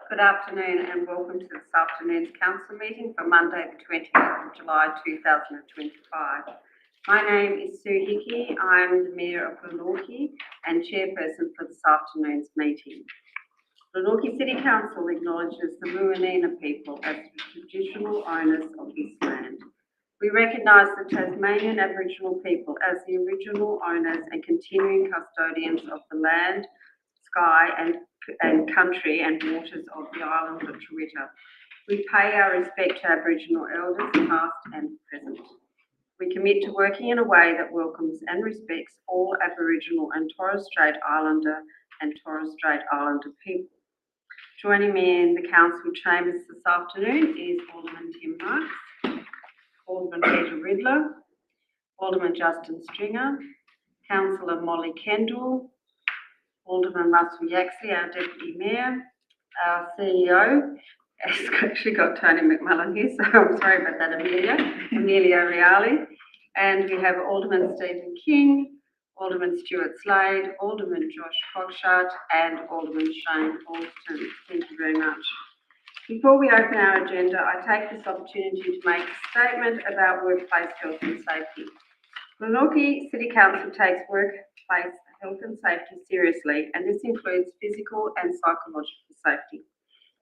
Good afternoon and welcome to this afternoon's council meeting for Monday the 28th of July 2025. My name is Sue Hickey. I'm the Mayor of Glenorchy and Chairperson for this afternoon's meeting. Glenorchy City Council acknowledges the Muwinina people as the traditional owners of this land. We recognise the Tasmanian Aboriginal people as the original owners and continuing custodians of the land, sky and country and waters of the island of Twitter. We pay our respect to Aboriginal elders, past and present. We commit to working in a way that welcomes and respects all Aboriginal and Torres Strait Islander and Torres Strait Islander people. Joining me in the council chambers this afternoon is Alderman Tim Marks, Alderman Peter Riddler, Alderman Justin Stringer, Councillor Molly Kendall, Alderman Russell Yaxley, our Deputy Mayor, our CEO, has actually got Tony McMullen here, so I'm sorry about that, Amelia Reali, and we have Alderman Stephen King, Alderman Stuart Slade, Alderman Josh Cogshutt, and Alderman Shane Alston. Thank you very much. Before we open our agenda, I take this opportunity to make a statement about workplace health and safety. Glenorchy City Council takes workplace health and safety seriously, and this includes physical and psychological safety.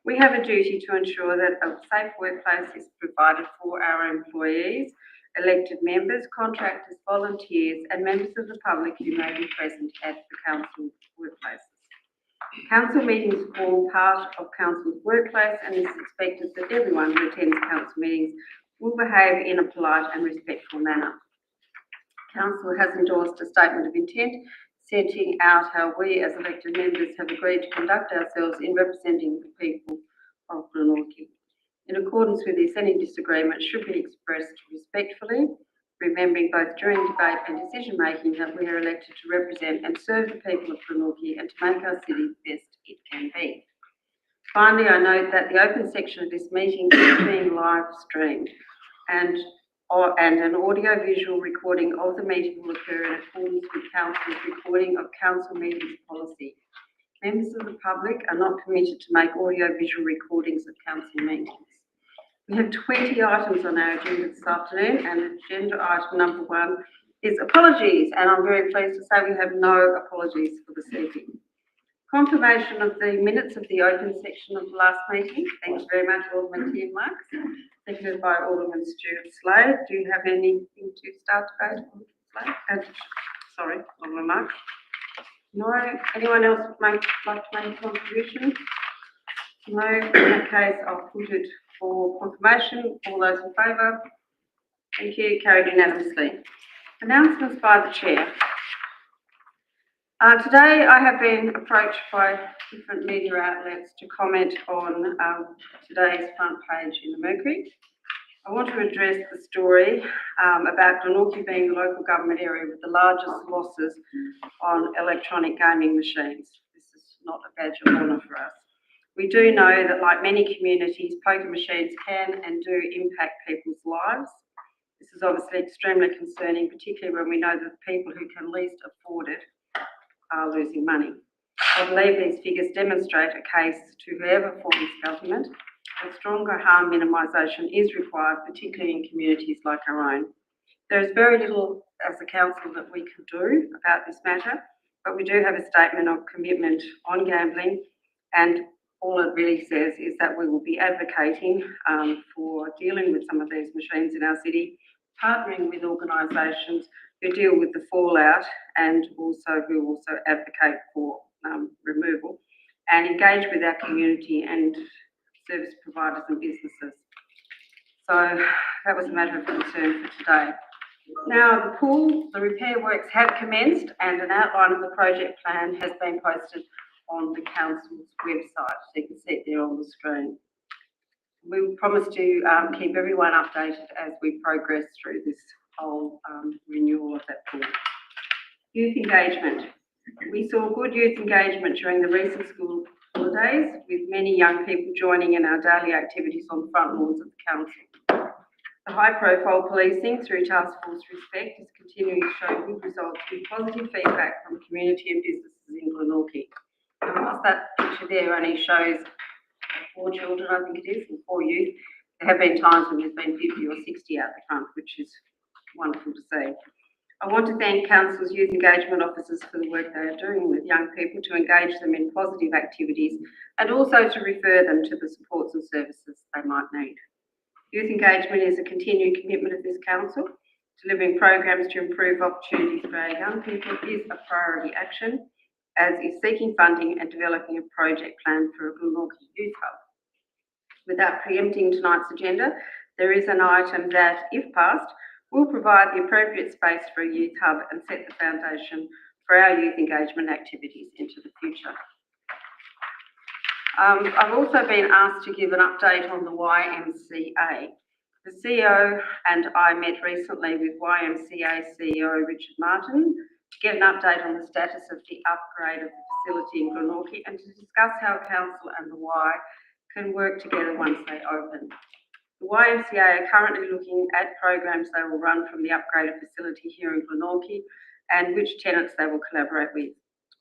We have a duty to ensure that a safe workplace is provided for our employees, elected members, contractors, volunteers, and members of the public who may be present at the council workplaces. Council meetings form part of council's workplace, and it is expected that everyone who attends council meetings will behave in a polite and respectful manner. Council has endorsed a statement of intent setting out how we as elected members have agreed to conduct ourselves in representing the people of Glenorchy. In accordance with this, any disagreement should be expressed respectfully, remembering both during debate and decision making that we are elected to represent and serve the people of Glenorchy and to make our city the best it can be. Finally, I note that the open section of this meeting is being live streamed and an audio-visual recording of the meeting will occur in accordance with Council's recording of council meetings policy. Members of the public are not permitted to make audio-visual recordings of council meetings. We have 20 items on our agenda this afternoon, and agenda item number 1 is apologies, and I'm very pleased to say we have no apologies for this evening. Confirmation of the minutes of the open section of the last meeting. Thanks very much, Alderman Tim Marks. Seconded by Alderman Stuart Slade. Do you have anything to start debate on, Slade? Sorry, Alderman Marks. No? Anyone else like to make a contribution? No? In that case, I'll put it for confirmation. All those in favour? Thank you. Carried unanimously. Announcements by the Chair. Today I have been approached by different media outlets to comment on today's front page in the Mercury. I want to address the story about Glenorchy being the local government area with the largest losses on electronic gaming machines. This is not a badge of honour for us. We do know that, like many communities, poker machines can and do impact people's lives. This is obviously extremely concerning, particularly when we know that the people who can least afford it are losing money. I believe these figures demonstrate a case to whoever forms government that stronger harm minimisation is required, particularly in communities like our own. There is very little as a council that we can do about this matter, but we do have a statement of commitment on gambling, and all it really says is that we will be advocating for dealing with some of these machines in our city, partnering with organisations who deal with the fallout and who also advocate for removal, and engage with our community and service providers and businesses. So that was a matter of concern for today. Now the pool, the repair works have commenced, and an outline of the project plan has been posted on the council's website, so you can see it there on the screen. We promise to keep everyone updated as we progress through this whole renewal of that pool. Youth engagement. We saw good youth engagement during the recent school holidays, with many young people joining in our daily activities on the front lawns of the council. The high-profile policing through Task Force Respect is continuing to show good results with positive feedback from community and businesses in Glenorchy. Whilst that picture there only shows 4 children, I think it is, and 4 youth. There have been times when there's been 50 or 60 out the front, which is wonderful to see. I want to thank Council's youth engagement officers for the work they are doing with young people to engage them in positive activities and also to refer them to the supports and services they might need. Youth engagement is a continued commitment of this Council. Delivering programs to improve opportunities for our young people is a priority action, as is seeking funding and developing a project plan for a Glenorchy Youth Hub. Without preempting tonight's agenda, there is an item that, if passed, will provide the appropriate space for a youth hub and set the foundation for our youth engagement activities into the future. I've also been asked to give an update on the YMCA. The CEO and I met recently with YMCA CEO Richard Martin to get an update on the status of the upgrade of the facility in Glenorchy and to discuss how Council and the Y can work together once they open. The YMCA are currently looking at programs they will run from the upgraded facility here in Glenorchy and which tenants they will collaborate with.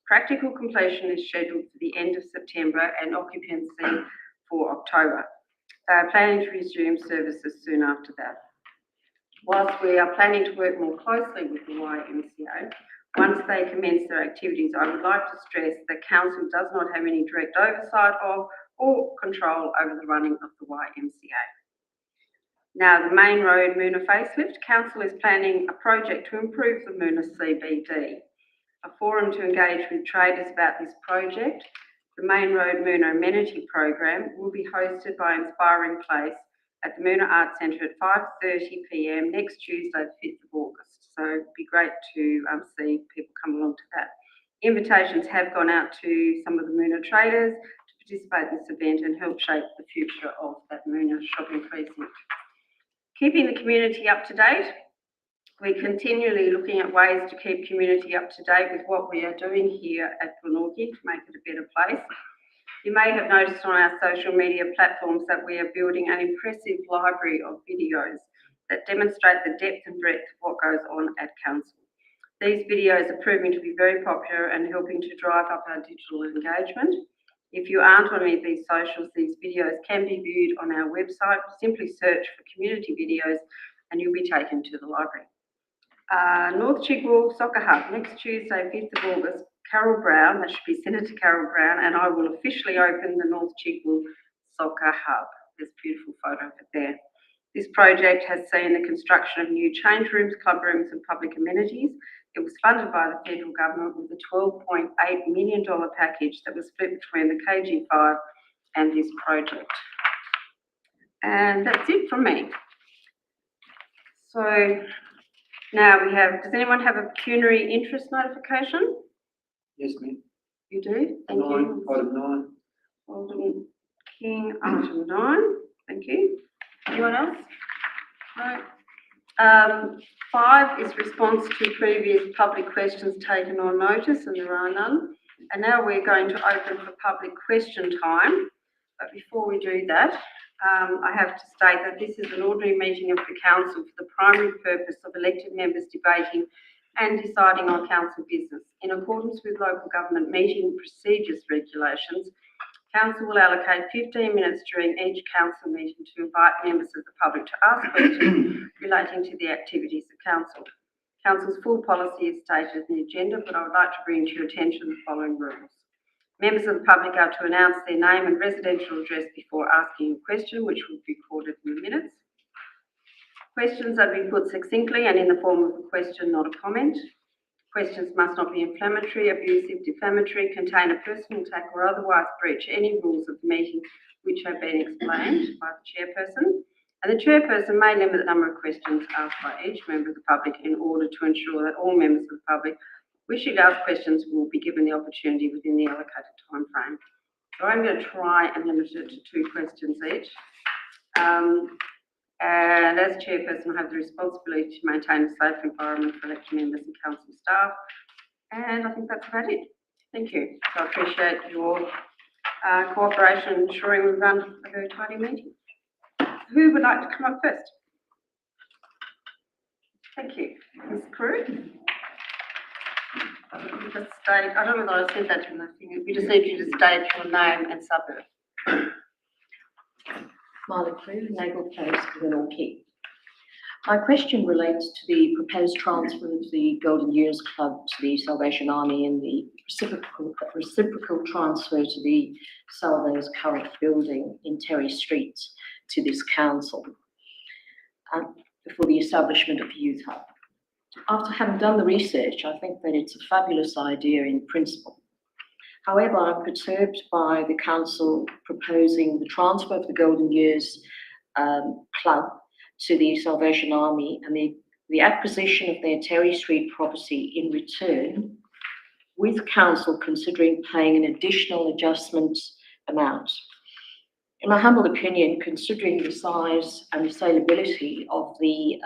Practical completion is scheduled for the end of September and occupancy for October. They are planning to resume services soon after that. Whilst we are planning to work more closely with the YMCA, once they commence their activities, I would like to stress that Council does not have any direct oversight of or control over the running of the YMCA. Now, the main road Moona facelift, Council is planning a project to improve the Moona CBD. A forum to engage with traders about this project, the Main Road Moona Amenity Program, will be hosted by Inspiring Place at the Moona Arts Centre at 5:30 p.m. next Tuesday, the 5th of August. So it'd be great to see people come along to that. Invitations have gone out to some of the Moona traders to participate in this event and help shape the future of that Moona shopping precinct. Keeping the community up to date, we're continually looking at ways to keep community up to date with what we are doing here at Glenorchy to make it a better place. You may have noticed on our social media platforms that we are building an impressive library of videos that demonstrate the depth and breadth of what goes on at Council. These videos are proving to be very popular and helping to drive up our digital engagement. If you aren't on any of these socials, these videos can be viewed on our website. Simply search for community videos and you'll be taken to the library. North Chigwell Soccer Hub, next Tuesday, 5th of August, Carol Brown, that should be Senator Carol Brown, and I will officially open the North Chigwell Soccer Hub. There's a beautiful photo of it there. This project has seen the construction of new change rooms, club rooms and public amenities. It was funded by the federal government with a $12.8 million package that was split between the KG5 and this project. And that's it from me. So now we have, does anyone have a pecuniary interest notification? Yes, ma'am. You do? Thank you. Item 9. Alderman King, item 9. Thank you. Anyone else? No. 5 is response to previous public questions taken on notice, and there are none. And now we're going to open for public question time. But before we do that, I have to state that this is an ordinary meeting of the Council for the primary purpose of elected members debating and deciding on Council business. In accordance with local government meeting procedures regulations, Council will allocate 15 minutes during each Council meeting to invite members of the public to ask questions relating to the activities of Council. Council's full policy is stated in the agenda, but I would like to bring to your attention the following rules. Members of the public are to announce their name and residential address before asking a question, which will be recorded in the minutes. Questions are to be put succinctly and in the form of a question, not a comment. Questions must not be inflammatory, abusive, defamatory, contain a personal attack or otherwise breach any rules of the meeting which have been explained by the chairperson. And the chairperson may limit the number of questions asked by each member of the public in order to ensure that all members of the public wishing to ask questions will be given the opportunity within the allocated time frame. So I'm going to try and limit it to 2 questions each. And as chairperson, I have the responsibility to maintain a safe environment for elected members and council staff. And I think that's about it. Thank you. So I appreciate your cooperation in ensuring we run a very tidy meeting. Who would like to come up first? Thank you. Ms. Crew. Just state, I don't know whether I said that in the thing. We just need you to state your name and suburb. Marla Crew, Naval Post, Glenorchy. My question relates to the proposed transfer of the Golden Years Club to the Salvation Army and the reciprocal transfer to the Salvo's current building in Terry Street to this council for the establishment of the Youth Hub. After having done the research, I think that it's a fabulous idea in principle. However, I'm perturbed by the council proposing the transfer of the Golden Years Club to the Salvation Army and the acquisition of their Terry Street property in return, with council considering paying an additional adjustment amount. In my humble opinion, considering the size and the saleability of the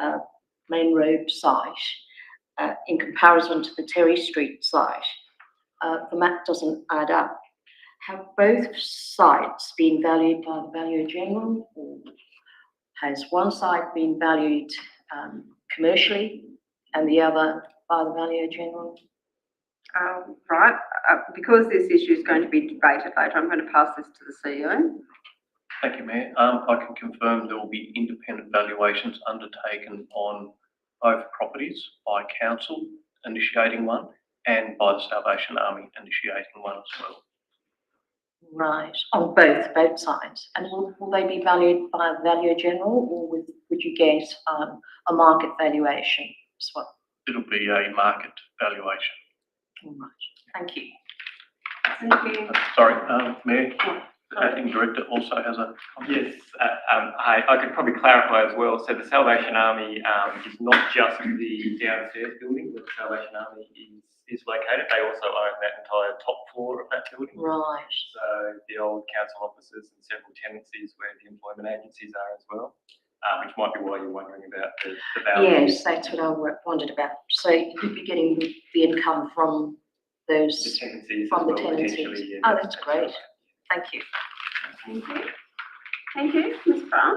main road site in comparison to the Terry Street site, the math doesn't add up. Have both sites been valued by the Valuer General, or has one site been valued commercially and the other by the Valuer General? Right, because this issue is going to be debated later, I'm going to pass this to the CEO. Thank you, Mayor. I can confirm there will be independent valuations undertaken on both properties by council initiating one and by the Salvation Army initiating one as well. Right, on both sides. And will they be valued by the Valuer General, or would you get a market valuation as well? It'll be a market valuation. All right, thank you. Thank you. Sorry, Mayor. The Acting Director also has a comment. Yes, I could probably clarify as well. So the Salvation Army is not just the downstairs building where the Salvation Army is located. They also own that entire top floor of that building. Right. So the old council offices and several tenancies where the employment agencies are as well, which might be why you're wondering about the value. Yes, that's what I wondered about. So you'd be getting the income from those, The tenancies from as the well, tenancies. potentially, yeah, Oh, that's great. right. Thank you. Thank you. Thank you, Ms. Brown.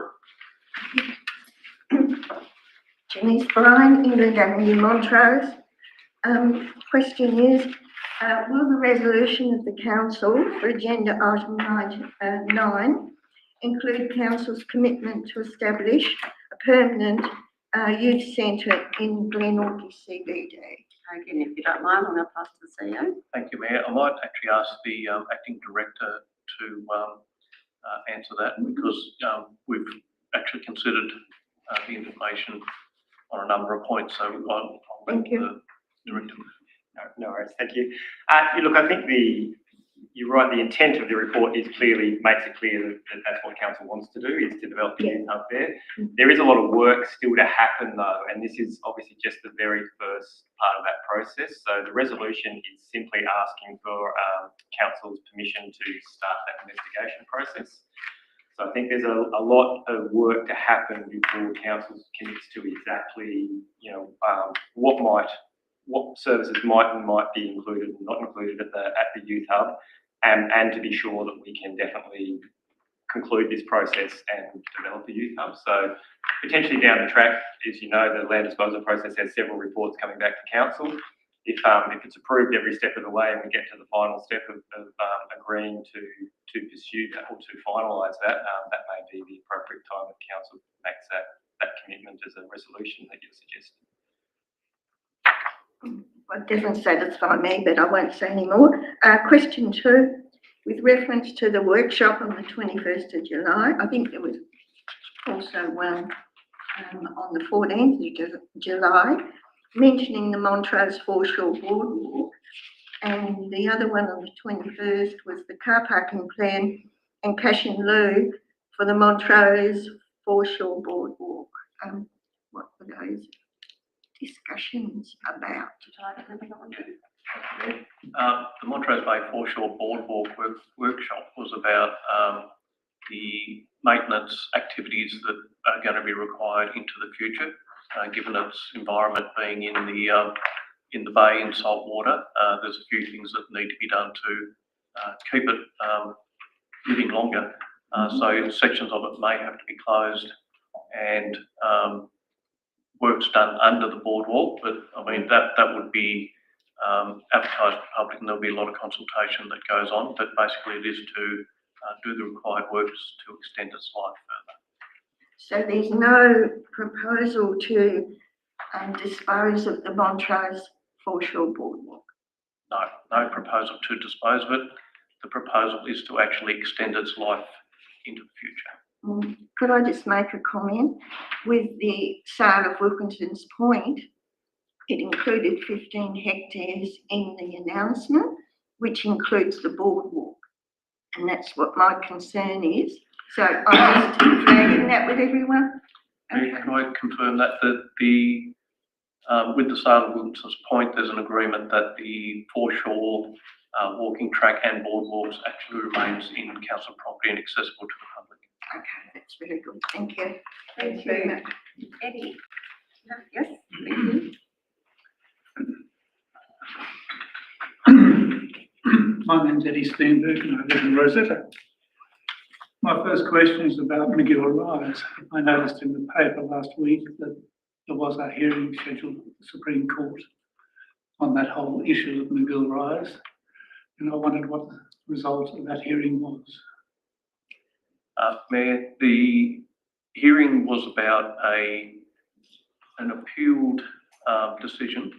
Janice Bryan, England Avenue, Montrose. Question is, will the resolution of the council for agenda item 9 include council's commitment to establish a permanent youth centre in Glenorchy CBD? Again, if you don't mind, I'm going to pass to the CEO. Thank you, Mayor. I might actually ask the Acting Director to answer that, because we've actually considered the information on a number of points. So I'll let the Director. No worries, thank you. Look, I think you're right, the intent of the report makes it clear that that's what council wants to do, is to develop the youth hub there. There is a lot of work still to happen though, and this is obviously just the very first part of that process. So the resolution is simply asking for council's permission to start that investigation process. So I think there's a lot of work to happen before council commits to exactly, what services might be included and not included at the youth hub, and to be sure that we can definitely conclude this process and develop a youth hub. So potentially down the track, as you know, the land disposal process has several reports coming back to council. If it's approved every step of the way and we get to the final step of agreeing to pursue that or to finalise that, that may be the appropriate time that council makes that commitment as a resolution that you're suggesting. Well, it doesn't satisfy me, but I won't say any more. Question 2, with reference to the workshop on the 21st of July, I think there was also one on the 14th of July, mentioning the Montrose Foreshore Boardwalk, and the other one on the 21st was the car parking plan and cash in lieu for the Montrose Foreshore Boardwalk. What were those discussions about? The Montrose Bay Foreshore Boardwalk workshop was about the maintenance activities that are going to be required into the future, given its environment being in the bay in salt water. There's a few things that need to be done to keep it living longer. So sections of it may have to be closed and work's done under the boardwalk, but I mean that would be advertised to the public, and there'll be a lot of consultation that goes on. But basically, it is to do the required works to extend its life further. So there's no proposal to dispose of the Montrose Foreshore Boardwalk. No proposal to dispose of it. The proposal is to actually extend its life into the future. Could I just make a comment? With the sale of Wilkinson's Point, it included 15 hectares in the announcement, which includes the boardwalk. And that's what my concern is. So I'm just flagging that with everyone. Can I confirm that the with the sale of Wilkinson's Point, there's an agreement that the foreshore walking track and boardwalks actually remains in council property and accessible to the public. Okay, that's very good. Thank you. Thank very you. much. Eddie? Yes, thank you. My name's Eddie Steenberg and I live in Rosetta. My first question is about McGill Rise. I noticed in the paper last week that there was a hearing scheduled at the Supreme Court on that whole issue of McGill Rise, and I wondered what the result of that hearing was. Mayor, the hearing was about an appealed decision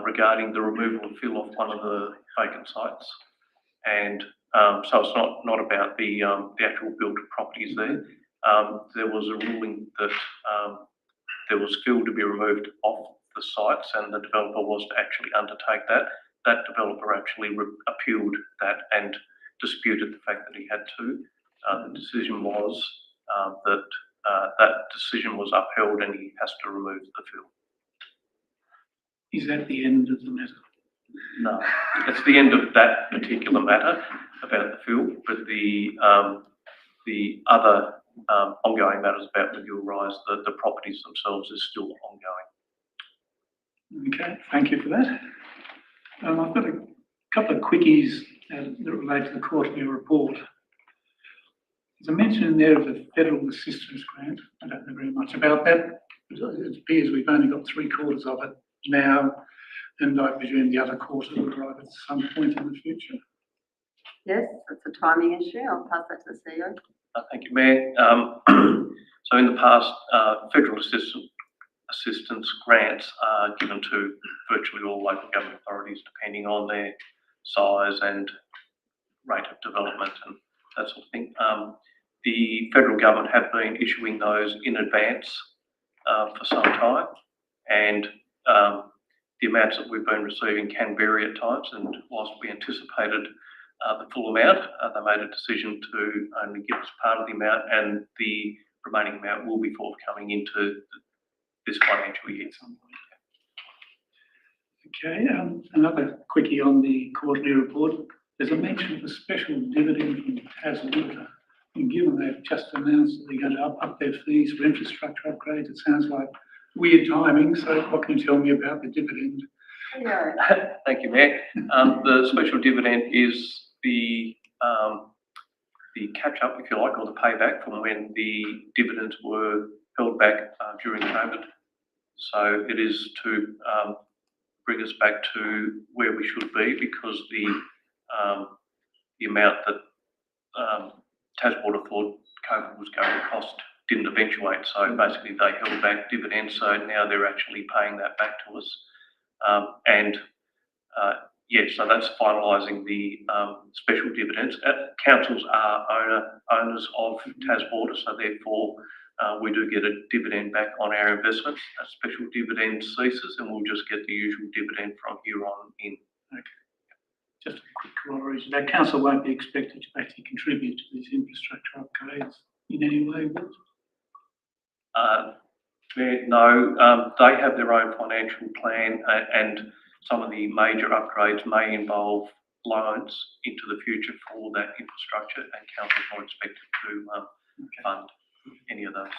regarding the removal of fill off one of the vacant sites, and so it's not about the actual built properties there. There was a ruling that there was fill to be removed off the sites, and the developer was to actually undertake that. That developer actually appealed that and disputed the fact that he had to. The decision was that decision was upheld, and he has to remove the fill. Is that the end of the matter? No, it's the end of that particular matter about the fill, but the other ongoing matters about McGill Rise, the properties themselves is still ongoing. Okay, thank you for that. I've got a couple of quickies that relate to the quarterly report. There's a mention in there of a federal assistance grant. I don't know very much about that. It appears we've only got 3/4 of it now, and I presume the other quarter will arrive at some point in the future. Yes, it's a timing issue. I'll pass that to the CEO. Thank you, Mayor. So in the past, federal assistance grants are given to virtually all local government authorities, depending on their size and rate of development and that sort of thing. The federal government have been issuing those in advance for some time, and the amounts that we've been receiving can vary at times, and whilst we anticipated the full amount, they made a decision to only give us part of the amount, and the remaining amount will be forthcoming into this financial year. Okay, another quickie on the quarterly report. There's a mention of a special dividend from Taswater. And given they've just announced that they're going to up their fees for infrastructure upgrades, it sounds like weird timing. So what can you tell me about the dividend? Yeah. Thank you, Mayor. The special dividend is the catch-up, if you like, or the payback from when the dividends were held back during COVID. So it is to bring us back to where we should be, because the amount that Taswater thought COVID was going to cost didn't eventuate. So basically they held back dividends, so now they're actually paying that back to us. So that's finalising the special dividends. Councils are owners of Taswater, so therefore we do get a dividend back on our investments. A special dividend ceases, and we'll just get the usual dividend from here on in. Okay. Just a quick corollary to that. Council won't be expected to actually contribute to these infrastructure upgrades in any way, will it? No, they have their own financial plan, and some of the major upgrades may involve loans into the future for that infrastructure, and councils are expected to fund any of those.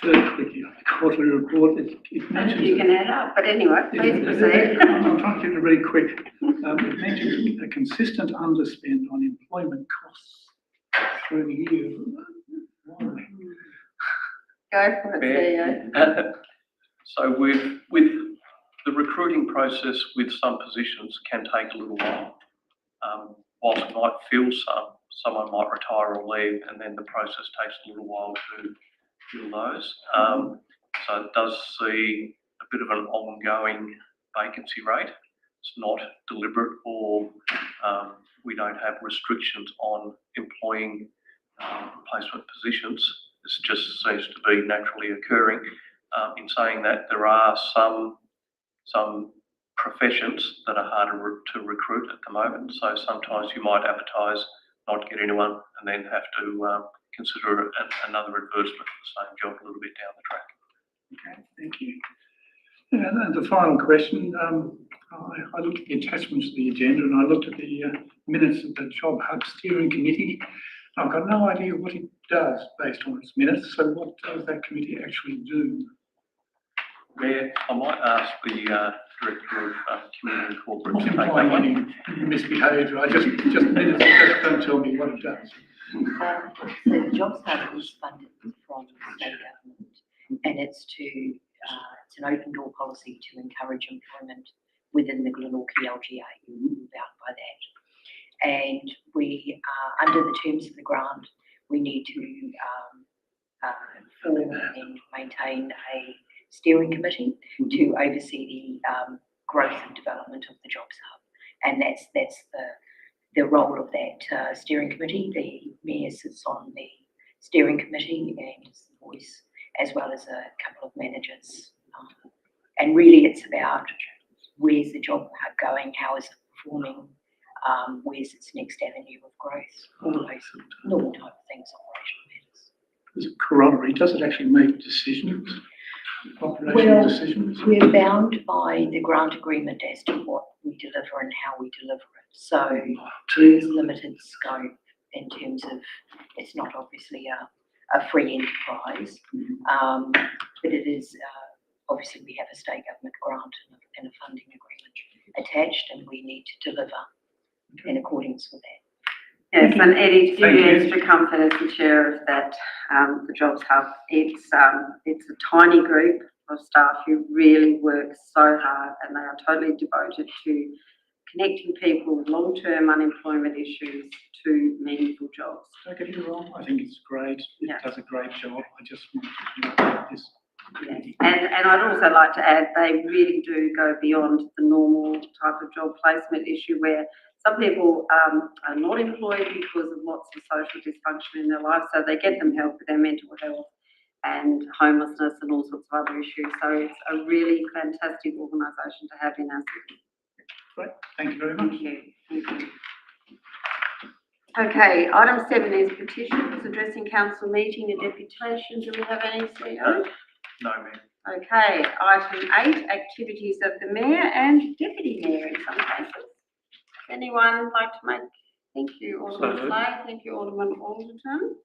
Third quickie on the quarterly report, it mentions... You can add up, but anyway, please proceed. I'm trying to keep it really quick. It mentions a consistent underspend on employment costs through the year. Why? Go for it, CEO. So with the recruiting process with some positions can take a little while. Whilst it might fill someone might retire or leave, and then the process takes a little while to fill those. So it does see a bit of an ongoing vacancy rate. It's not deliberate, or we don't have restrictions on employing replacement positions. This just seems to be naturally occurring. In saying that, there are some professions that are harder to recruit at the moment. So sometimes you might advertise, not get anyone, and then have to consider another advertisement for the same job a little bit down the track. Okay, thank you. And the final question, I looked at the attachments to the agenda and I looked at the minutes of the Job Hub Steering Committee. I've got no idea what it does based on its minutes, so what does that committee actually do? Mayor, I might ask the Director of Community and Corporate Not to take that implying one. any misbehaviour, I just minutes, just don't tell me what it does. So the Jobs Hub is funded from the state government, and it's it's an open door policy to encourage employment within the Glenorchy LGA. You're bound by that. And we, under the terms of the grant, we need to form and maintain a steering committee to oversee the growth and development of the Jobs Hub. And that's the role of that steering committee. The Mayor sits on the steering committee and is the voice, as well as a couple of managers. And really it's about where's the Job Hub going, how is it performing, where's its next avenue of growth, all those normal type of things, operational matters. Is it corollary? Does it actually make decisions? Operational decisions? We're bound by the grant agreement as to what we deliver and how we deliver it. So there's limited scope in terms of, it's not obviously a free enterprise, but it is, obviously we have a state government grant and a funding agreement attached, and we need to deliver in accordance with that. Yes, and Eddie, to give you Thank you. extra comfort as the chair of that, the Jobs Hub, it's a tiny group of staff who really work so hard, and they are totally devoted to connecting people with long-term unemployment issues to meaningful jobs. Don't get me wrong, I think it's great. It Yeah. does a great job. I just want to know about this. Yeah. And I'd also like to add, they really do go beyond the normal type of job placement issue where some people are not employed because of lots of social dysfunction in their life, so they get them help with their mental health and homelessness and all sorts of other issues. So it's a really fantastic organisation to have in our city. Great, thank you very much. Thank you. Thank you. Okay, item 7 is petitions addressing council meeting and deputation. Do we have any, CEO? No, Mayor. Okay, item 8, activities of the mayor and deputy mayor in some cases. Anyone like to make? Thank you, Alderman So moved. Slade. Thank you, Alderman Alderton.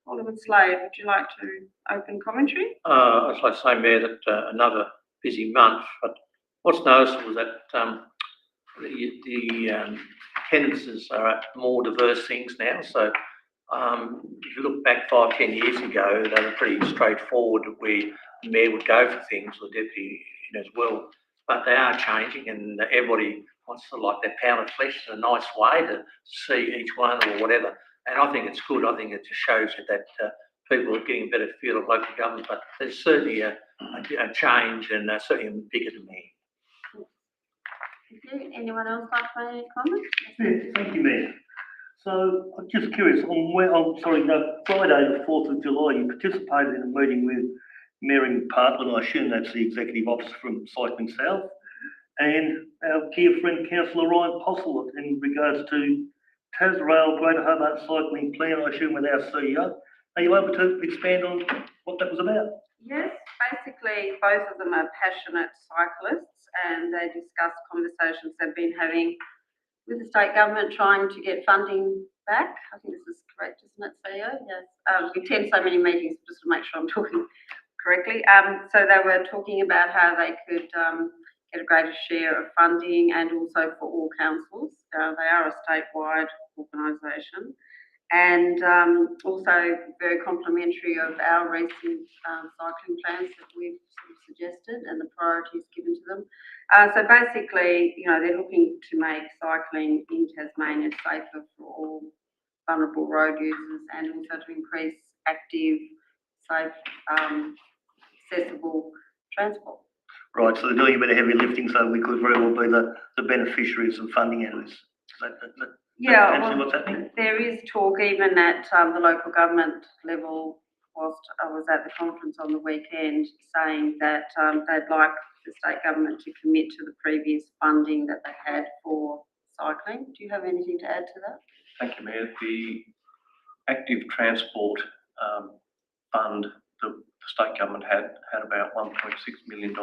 Alderman Slade, would you like to open commentary? I'd like to say, Mayor, that another busy month, but what's noticeable is that the attendances are at more diverse things now. So if you look back 5-10 years ago, they were pretty straightforward where the mayor would go for things, or the deputy as well. But they are changing, and everybody wants to like that pound of flesh in a nice way to see each one or whatever. And I think it's good. I think it just shows you that people are getting a better feel of local government. But there's certainly a change, and certainly bigger than me. Thank you. Anyone else like to make any comments? Yeah, thank you, Mayor. So I'm just curious, Friday, the 4th of July, you participated in a meeting with Mary Partland, I assume that's the Executive Officer from Cycling South, and our dear friend Councillor Ryan Postlett in regards to Tasrail Greater Hobart Cycling Plan, I assume with our CEO. Are you able to expand on what that was about? Yes, basically both of them are passionate cyclists, and they discuss conversations they've been having with the state government trying to get funding back. I think this is correct, isn't it, CEO? Yes. We attend so many meetings just to make sure I'm talking correctly. So they were talking about how they could get a greater share of funding, and also for all councils. They are a statewide organisation, and also very complimentary of our recent cycling plans that we've sort of suggested and the priorities given to them. So basically, you know, they're looking to make cycling in Tasmania safer for all vulnerable road users and also to increase active, safe, accessible transport. Right, so they're doing a bit of heavy lifting, so we could very well be the beneficiaries of funding out of this. Yeah, Potentially well, what's happening? there is talk even at the local government level, whilst I was at the conference on the weekend, saying that they'd like the state government to commit to the previous funding that they had for cycling. Do you have anything to add to that? Thank you, Mayor. The active transport fund, the state government had about $1.6 million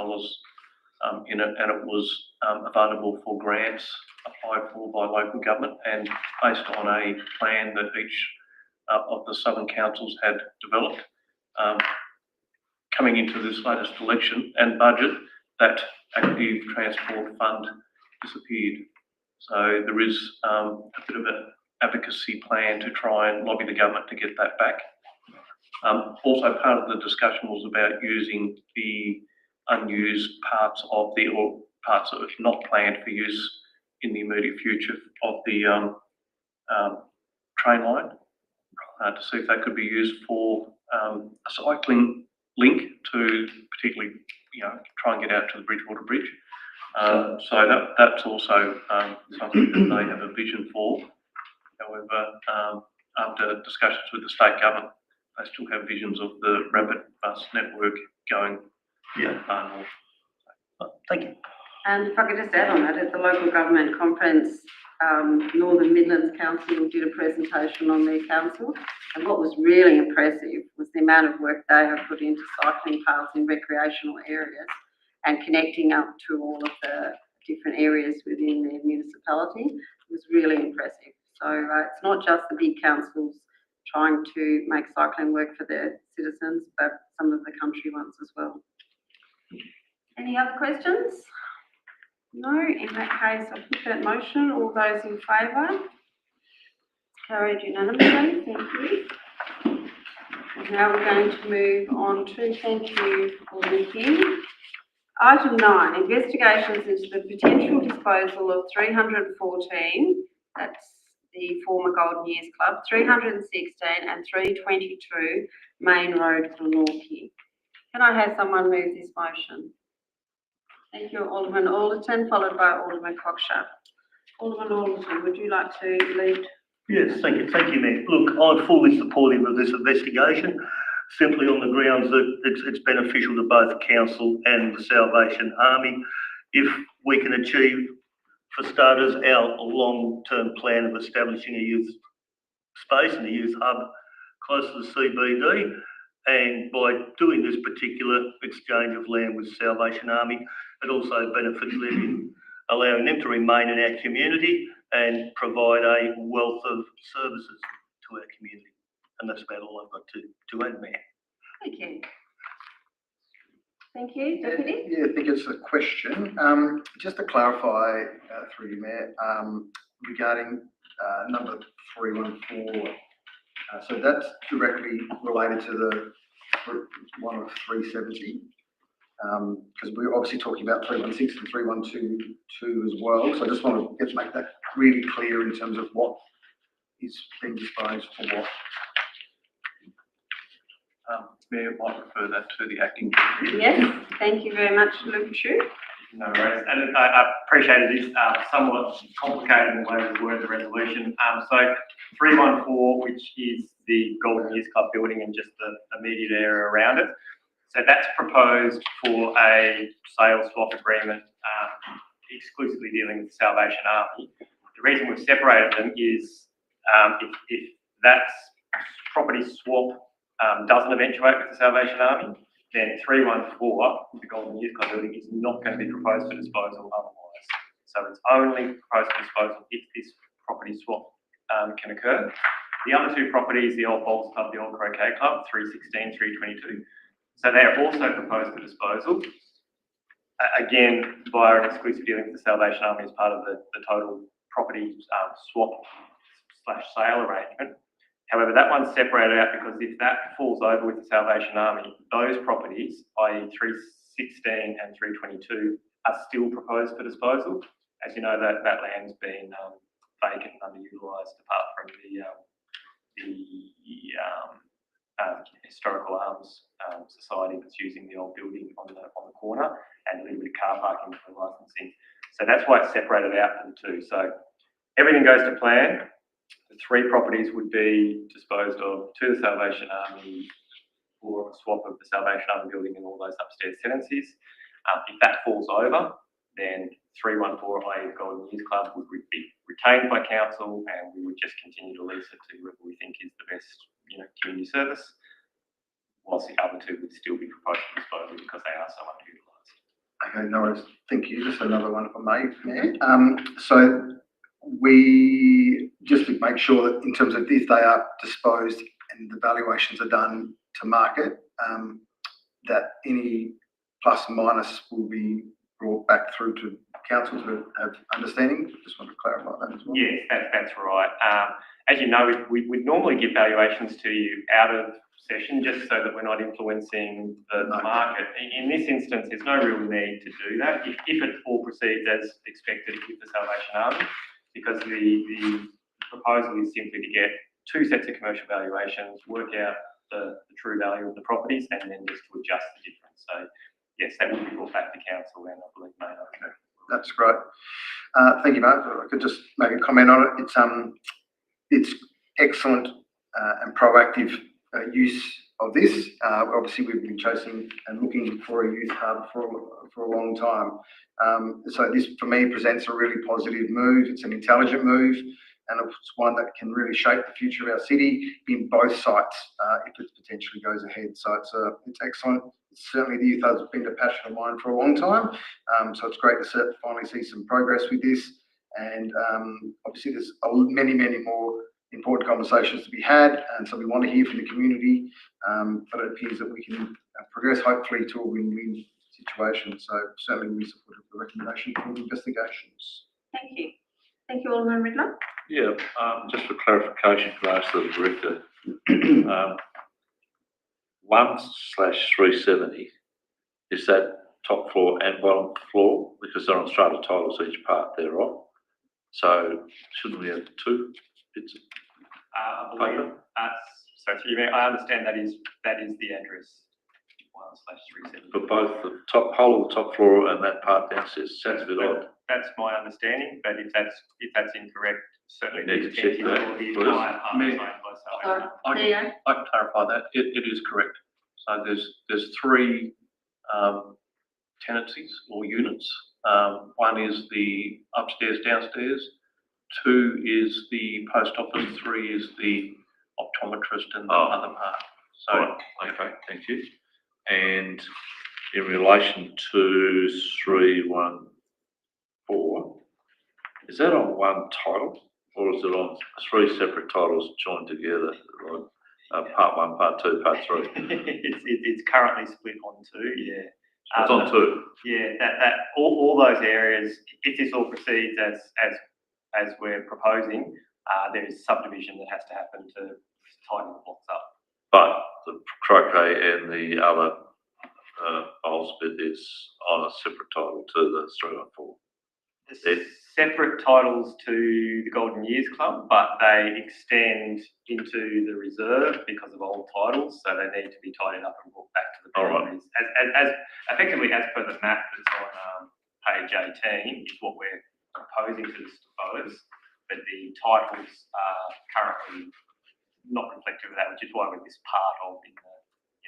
in it, and it was available for grants applied for by local government and based on a plan that each of the southern councils had developed. Coming into this latest election and budget, that active transport fund disappeared. So there is a bit of an advocacy plan to try and lobby the government to get that back. Also, part of the discussion was about using the unused parts of or parts that are not planned for use in the immediate future of the train line to see if that could be used for a cycling link to particularly, try and get out to the Bridgewater Bridge. So that's also something that they have a vision for. However, after discussions with the state government, they still have visions of the rapid bus network going north. Thank you. And if I could just add on that, at the local government conference, Northern Midlands Council did a presentation on their council, and what was really impressive was the amount of work they have put into cycling paths in recreational areas and connecting up to all of the different areas within their municipality. It was really impressive. So it's not just the big councils trying to make cycling work for their citizens, but some of the country ones as well. Any other questions? No, in that case, I'll put that motion. All those in favour? Carried unanimously, thank you. Now we're going to move on to, thank you, Alderman King. Item 9, investigations into the potential disposal of 314, that's the former Golden Years Club, 316 and 322 Main Road, Glenorchy. Can I have someone move this motion? Thank you, Alderman Alderton, followed by Alderman Cocksharp. Alderman Alderton, would you like to lead? Yes, thank you, Mayor. Look, I'm fully supportive of this investigation, simply on the grounds that it's beneficial to both council and the Salvation Army. If we can achieve, for starters, our long-term plan of establishing a youth space and a youth hub close to the CBD, and by doing this particular exchange of land with Salvation Army, it also benefits them in allowing them to remain in our community and provide a wealth of services to our community. And that's about all I've got to add, Mayor. Thank you. Thank you, Deputy. Yeah, I think it's a question. Just to clarify, through you, Mayor, regarding number 314. So that's directly related to the one of 370, because we're obviously talking about 316 and 312 as well. So I just want to make that really clear in terms of what is being disposed for what. Mayor might refer that to the acting. Yes, thank you very much, Luke Chu. No worries, and I appreciate it is somewhat complicated in the way we word the resolution. So 314, which is the Golden Years Club building and just the immediate area around it. So that's proposed for a sales swap agreement exclusively dealing with the Salvation Army. The reason we've separated them is if that property swap doesn't eventuate with the Salvation Army, then 314, the Golden Years Club building, is not going to be proposed for disposal otherwise. So it's only proposed for disposal if this property swap can occur. The other two properties, the old Bowls Club, the old Croquet Club, 316, 322. So they are also proposed for disposal. Again, via an exclusive dealing with the Salvation Army as part of the total property swap / sale arrangement. However, that one's separated out because if that falls over with the Salvation Army, those properties, i.e. 316 and 322, are still proposed for disposal. As you know, that land's been vacant and underutilised apart from the Farms Society that's using the old building on the corner, and a little bit of car parking for licensing. So that's why it's separated out for the two. So everything goes to plan. The 3 properties would be disposed of to the Salvation Army for a swap of the Salvation Army building and all those upstairs tenancies. If that falls over, then 314, i.e. the Golden Years Club, would be retained by council, and we would just continue to lease it to whoever we think is the best, community service, whilst the other 2 would still be proposed for disposal because they are so underutilised. Okay, no worries. Thank you. Just another one if I may, Mayor. So we, just to make sure that in terms of if they are disposed and the valuations are done to market, that any plus and minus will be brought back through to council to have understanding. Just want to clarify that as well. Yes, that's right. As you know, we normally give valuations to you out of session just so that we're not influencing the market. In this instance, there's no real need to do that if it all proceeds as expected with the Salvation Army, because the proposal is simply to get 2 sets of commercial valuations, work out the true value of the properties, and then just to adjust the difference. So yes, that will be brought back to council, and I believe Mayor. Okay. That's great. Thank you, Mark. I could just make a comment on it. It's excellent and proactive use of this. Obviously, we've been chasing and looking for a youth hub for a long time. So this, for me, presents a really positive move. It's an intelligent move, and it's one that can really shape the future of our city in both sites if it potentially goes ahead. So it's excellent. Certainly, the youth hub's been a passion of mine for a long time. So it's great to finally see some progress with this. And obviously, there's many more important conversations to be had, and so we want to hear from the community. But it appears that we can progress hopefully to a win-win situation. So certainly we support the recommendation for investigations. Thank you. Thank you, Alderman Riddler. Yeah, just for clarification, can I ask the director, 1/370, is that top floor and bottom floor? Because they're on strata titles, each part thereof. So shouldn't we have 2 bits? I believe I understand that is the address. 1/370. For both the whole of the top floor and that part downstairs. Sounds a bit odd. That's my understanding, but if that's incorrect, certainly Need to the check intent that, or the please. entire part Me- is owned by Salvation. Leo? I can clarify that. It is correct. So there's 3 tenancies or units. One is the upstairs, downstairs. 2 is the post office. 3 is the optometrist and the other part. So, Right, okay, thank you. And in relation to 314, is that on one title or is it on 3 separate titles joined together? Like part 1, part 2, part 3? It's currently split on 2, yeah. It's on 2? Yeah, that all those areas, if this all proceeds as we're proposing, there is subdivision that has to happen to tighten the blocks up. But the croquet and the other bowls bit is on a separate title to the 314. There's separate titles to the Golden Years Club, but they extend into the reserve because of old titles, so they need to be tidied up and brought back to the boundaries. As effectively as per the map that's on page 18 is what we're proposing to dispose, but the titles are currently not reflective of that, which is why we're this part of in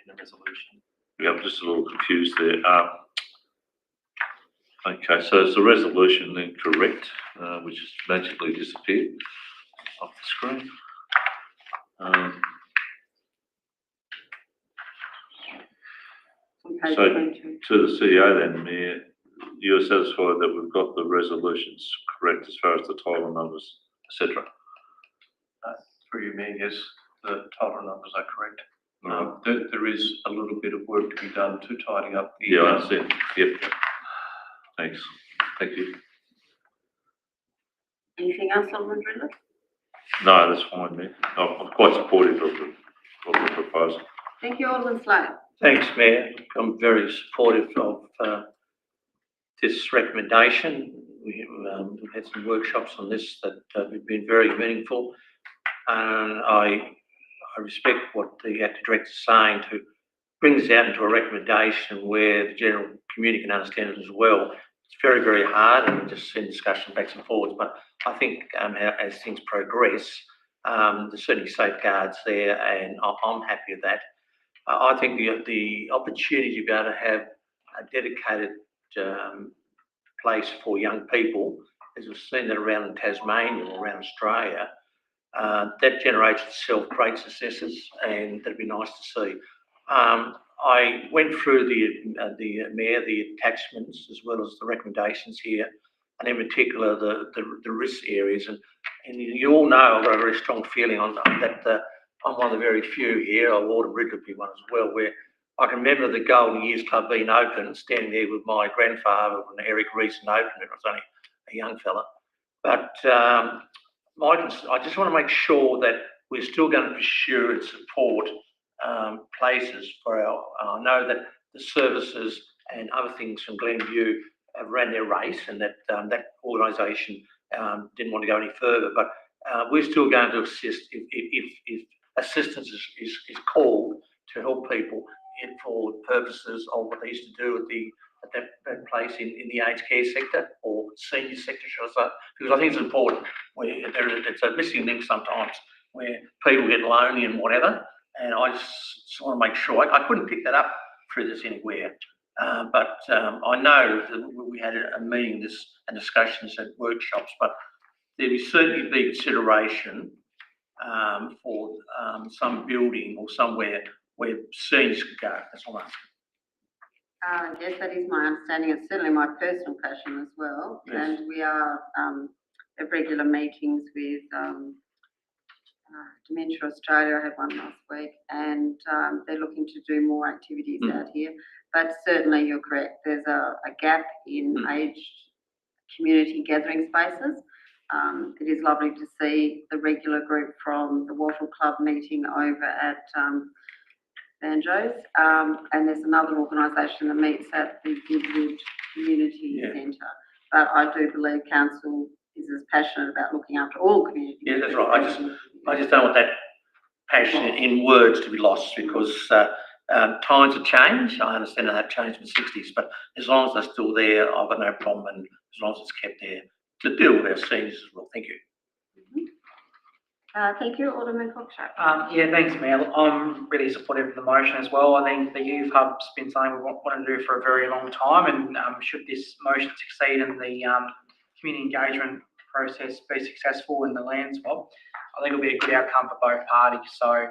the resolution. Yeah, I'm just a little confused there. Okay, so is the resolution then correct, which has magically disappeared off the screen? On page So 22. to the CEO then, Mayor, you're satisfied that we've got the resolutions correct as far as the title numbers, etc.? through you, Mayor, yes, the title numbers are correct. Right. There is a little bit of work to be done to tidy up the. Yeah, I understand. Yep. Thanks. Thank you. Anything else, Alderman Riddler? No, that's fine, Mayor. I'm quite supportive of what we're proposing. Thank you, Alderman Slade. Thanks, Mayor. I'm very supportive of this recommendation. We've had some workshops on this that have been very meaningful, and I respect what the acting director is saying to bring this out into a recommendation where the general community can understand it as well. It's very, very hard and just send discussion backs and forwards. But I think as things progress, there's certainly safeguards there, and I'm happy with that. I think the opportunity to be able to have a dedicated place for young people, as we've seen that around in Tasmania or around Australia, that generates itself great successes, and that'd be nice to see. I went through the attachments as well as the recommendations here, and in particular the risk areas. And you all know I've got a very strong feeling on that. I'm one of the very few here. Water Bridge would be one as well, where I can remember the Golden Years Club being open, standing there with my grandfather when Eric Reeson opened it. I was only a young fella, but I just want to make sure that we're still going to pursue and support places for our. I know that the services and other things from Glenview have ran their race, and that organisation didn't want to go any further. But we're still going to assist if assistance is called to help people for purposes of what they used to do at that place in the aged care sector or senior sector, should I say? Because I think it's important. It's a missing link sometimes where people get lonely and whatever. And I just want to make sure, I couldn't pick that up through this anywhere. But I know that we had a meeting and discussions at workshops, but there will certainly be consideration for some building or somewhere where seniors could go. That's all I'm asking. Yes, that is my understanding. It's certainly my personal passion as well. Yes. And we are at regular meetings with Dementia Australia. I had one last week, and they're looking to do more activities out here. But certainly you're correct. There's a gap in aged community gathering spaces. It is lovely to see the regular group from the Wattle Club meeting over at Banjo's, and there's another organisation that meets at the Goodwood Community Centre. But I do believe council is as passionate about looking after all communities. Yeah, that's right. I just don't want that passion in words to be lost, because times have changed. I understand that they've changed in the 60s, but as long as they're still there, I've got no problem, and as long as it's kept there to deal with our seniors as well. Thank you. Thank you, Alderman Cockshott. Yeah, thanks, Mel. I'm really supportive of the motion as well. I think the youth hub's been something we wanted to do for a very long time, and should this motion succeed and the community engagement process be successful in the land swap, I think it'll be a good outcome for both parties. So,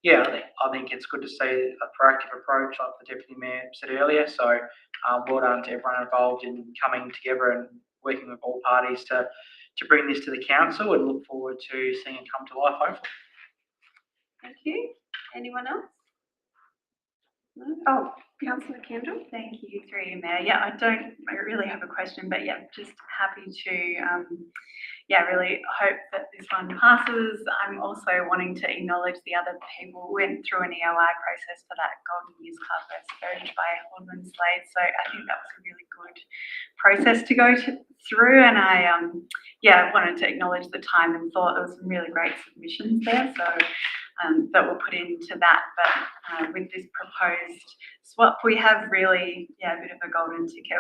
yeah, I think it's good to see a proactive approach, like the Deputy Mayor said earlier. So, well done to everyone involved in coming together and working with all parties to bring this to the council, and look forward to seeing it come to life, hopefully. Thank you. Anyone else? No? Oh, Councillor Kendall. Thank you, through you, Mayor. Yeah, I don't really have a question, but yeah, just happy to, really hope that this one passes. I'm also wanting to acknowledge the other people who went through an EOI process for that Golden Years Club as urged by Alderman Slade. So I think that was a really good process to go through, and I wanted to acknowledge the time and thought there was some really great submissions there. So that we'll put into that. But with this proposed swap, we have really, a bit of a golden ticket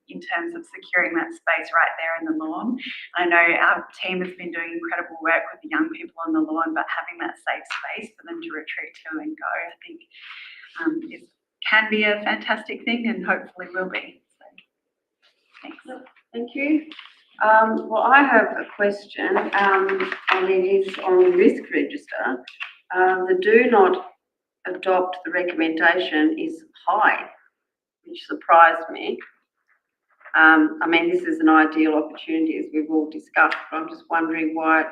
in terms of securing that space right there in the lawn. I know our team has been doing incredible work with the young people on the lawn, but having that safe space for them to retreat to and go, I think it can be a fantastic thing, and hopefully will be. So, thanks. Thank you. Well, I have a question, and it is on the risk register. The do not adopt the recommendation is high, which surprised me. I mean, this is an ideal opportunity, as we've all discussed, but I'm just wondering why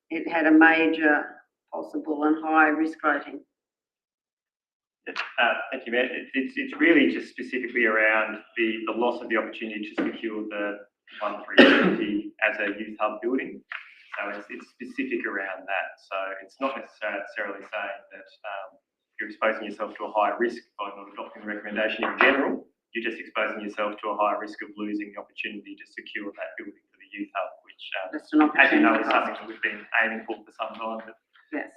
it had a major, possible and high risk rating. Thank you, Matt. It's really just specifically around the loss of the opportunity to secure the 1350 as a youth hub building. So it's specific around that. So it's not necessarily saying that you're exposing yourself to a high risk by not adopting the recommendation in general. You're just exposing yourself to a high risk of losing the opportunity to secure that building for the youth hub, which, That's an as you know, is opportunity. something that we've been aiming for some time. But Yes.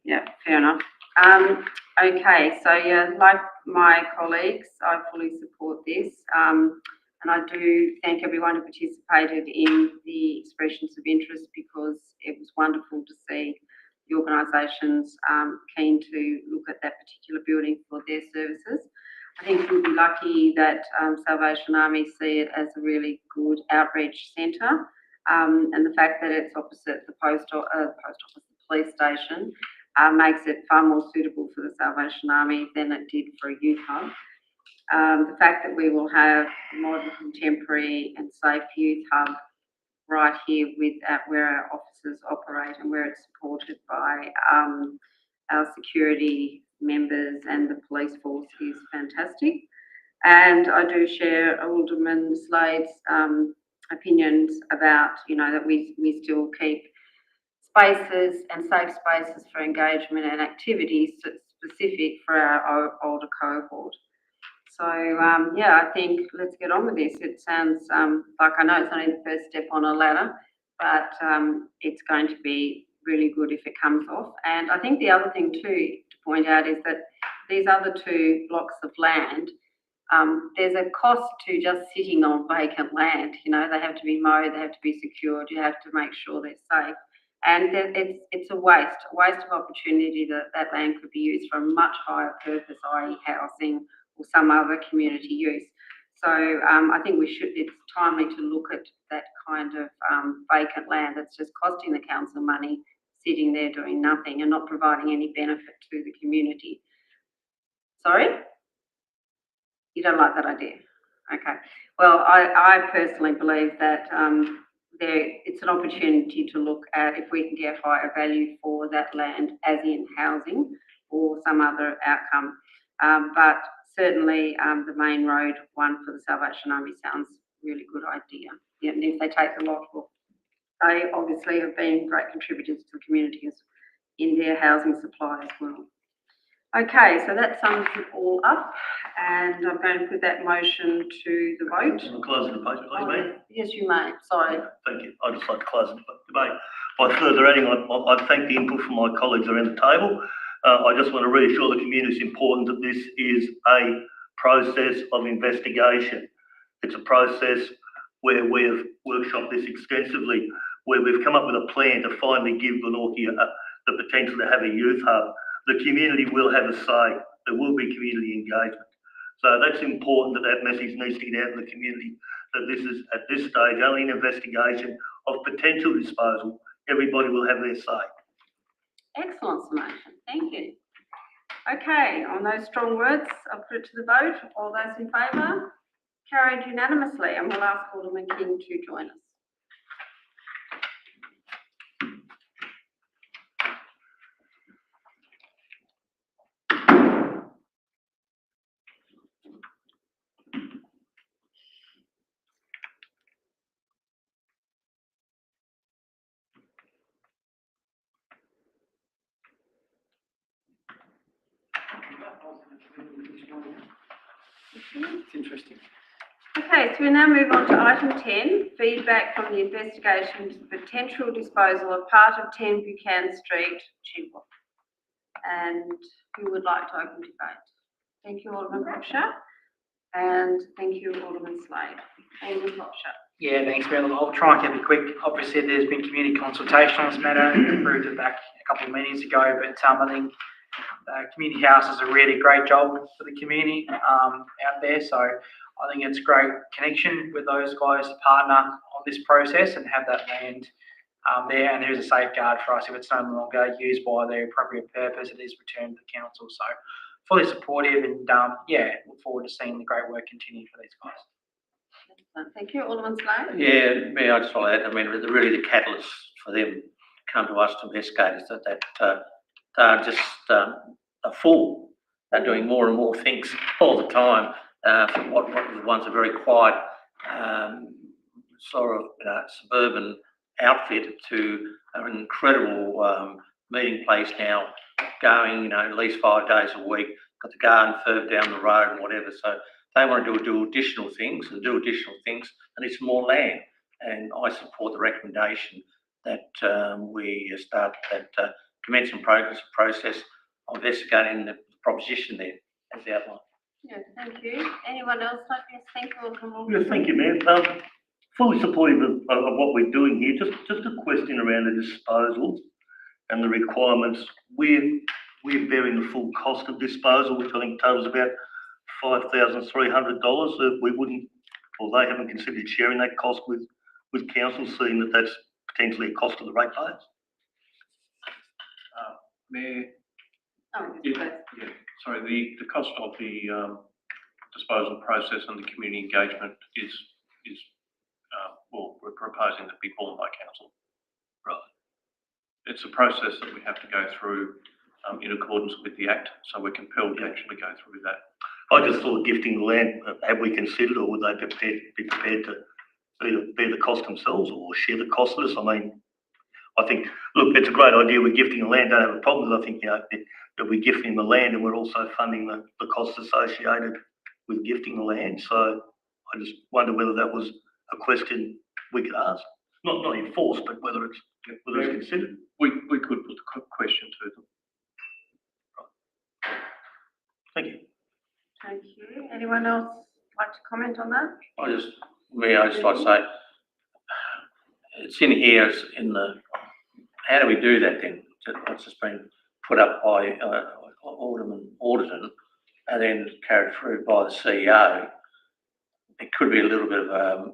Yeah, fair enough. Okay, so yeah, like my colleagues, I fully support this. And I do thank everyone who participated in the expressions of interest because it was wonderful to see the organisations keen to look at that particular building for their services. I think we'll be lucky that Salvation Army see it as a really good outreach centre. And the fact that it's opposite the post office, the police station, makes it far more suitable for the Salvation Army than it did for a youth hub. The fact that we will have a modern, contemporary and safe youth hub right here where our officers operate and where it's supported by our security members and the police force is fantastic. And I do share Alderman Slade's opinions about, that we still keep spaces and safe spaces for engagement and activities specific for our older cohort. So, I think let's get on with this. It sounds like I know it's only the first step on a ladder, but it's going to be really good if it comes off. And I think the other thing too to point out is that these other two blocks of land, there's a cost to just sitting on vacant land. They have to be mowed, they have to be secured, you have to make sure they're safe. And it's a waste of opportunity that land could be used for a much higher purpose, i.e. housing or some other community use. So I think it's timely to look at that kind of vacant land that's just costing the council money, sitting there doing nothing and not providing any benefit to the community. Sorry? You don't like that idea? Okay. Well, I personally believe that it's an opportunity to look at if we can get higher value for that land, as in housing or some other outcome. But certainly the main road one for the Salvation Army sounds really good idea. Yeah, and if they take the lot, well, they obviously have been great contributors to the communities in their housing supply as well. Okay, so that sums it all up, and I'm going to put that motion to the vote. Can I close the debate, please, ma'am? Yes, you may. Sorry. Thank you. I'd just like to close the debate. By further adding, I thank the input from my colleagues around the table. I just want to reassure the community it's important that this is a process of investigation. It's a process where we have workshopped this extensively, where we've come up with a plan to finally give Glenorchy the potential to have a youth hub. The community will have a say. There will be community engagement. So that's important that message needs to get out in the community, that this is, at this stage, only an investigation of potential disposal. Everybody will have their say. Excellent summation. Thank you. Okay, on those strong words, I'll put it to the vote. All those in favour? Carried unanimously, and we'll ask Alderman King to join us. It's interesting. Okay, so we now move on to item 10, feedback from the investigation into the potential disposal of part of 10 Buchanan Street, Chigwell. And who would like to open debate? Thank you, Alderman Popshar. And thank you, Alderman Slade. Alderman Popshar. Yeah, thanks, Mel. I'll try and keep it quick. Obviously, there's been community consultation on this matter. We approved it back a couple of meetings ago, but I think Community House does a really great job for the community out there. So I think it's a great connection with those guys to partner on this process and have that land there. And there's a safeguard for us if it's no longer used by the appropriate purpose, it is returned to the council. So fully supportive and look forward to seeing the great work continue for these guys. Thank you, Alderman Slade. Yeah, me, I just want to add, really the catalyst for them come to us to investigate is that they're just are full. They're doing more and more things all the time. From what was once a very quiet sort of suburban outfit to an incredible meeting place now, going at least 5 days a week. Got the garden further down the road and whatever. So they want to do additional things, and it's more land. And I support the recommendation that we start that commence and progress process investigating the proposition there as outlined. Yeah, thank you. Anyone else like to think or come on? Yes, thank you, Mayor. Fully supportive of what we're doing here. Just a question around the disposal and the requirements. We're bearing the full cost of disposal, which I think totals about $5,300. We wouldn't, or they haven't considered sharing that cost with council, seeing that that's potentially a cost to the ratepayers. Mayor, Oh, yeah, sorry, the cost of the disposal process and the community engagement is well, we're proposing to be borne by council. Right. It's a process that we have to go through in accordance with the Act, so we're compelled to actually go through that. I just thought gifting the land, have we considered, or would they be prepared to either bear the cost themselves or share the cost with us? I mean, I think, look, it's a great idea. We're gifting the land, don't have a problem with it. I think, that we're gifting the land and we're also funding the costs associated with gifting the land. So I just wonder whether that was a question we could ask. Not enforced, but whether it's considered. We could put the question to them. Thank you. Thank you. Anyone else like to comment on that? I just like to say, it's in here, it's in the, how do we do that then? What's just been put up by Alderman Alderton and then carried through by the CEO. It could be a little bit of,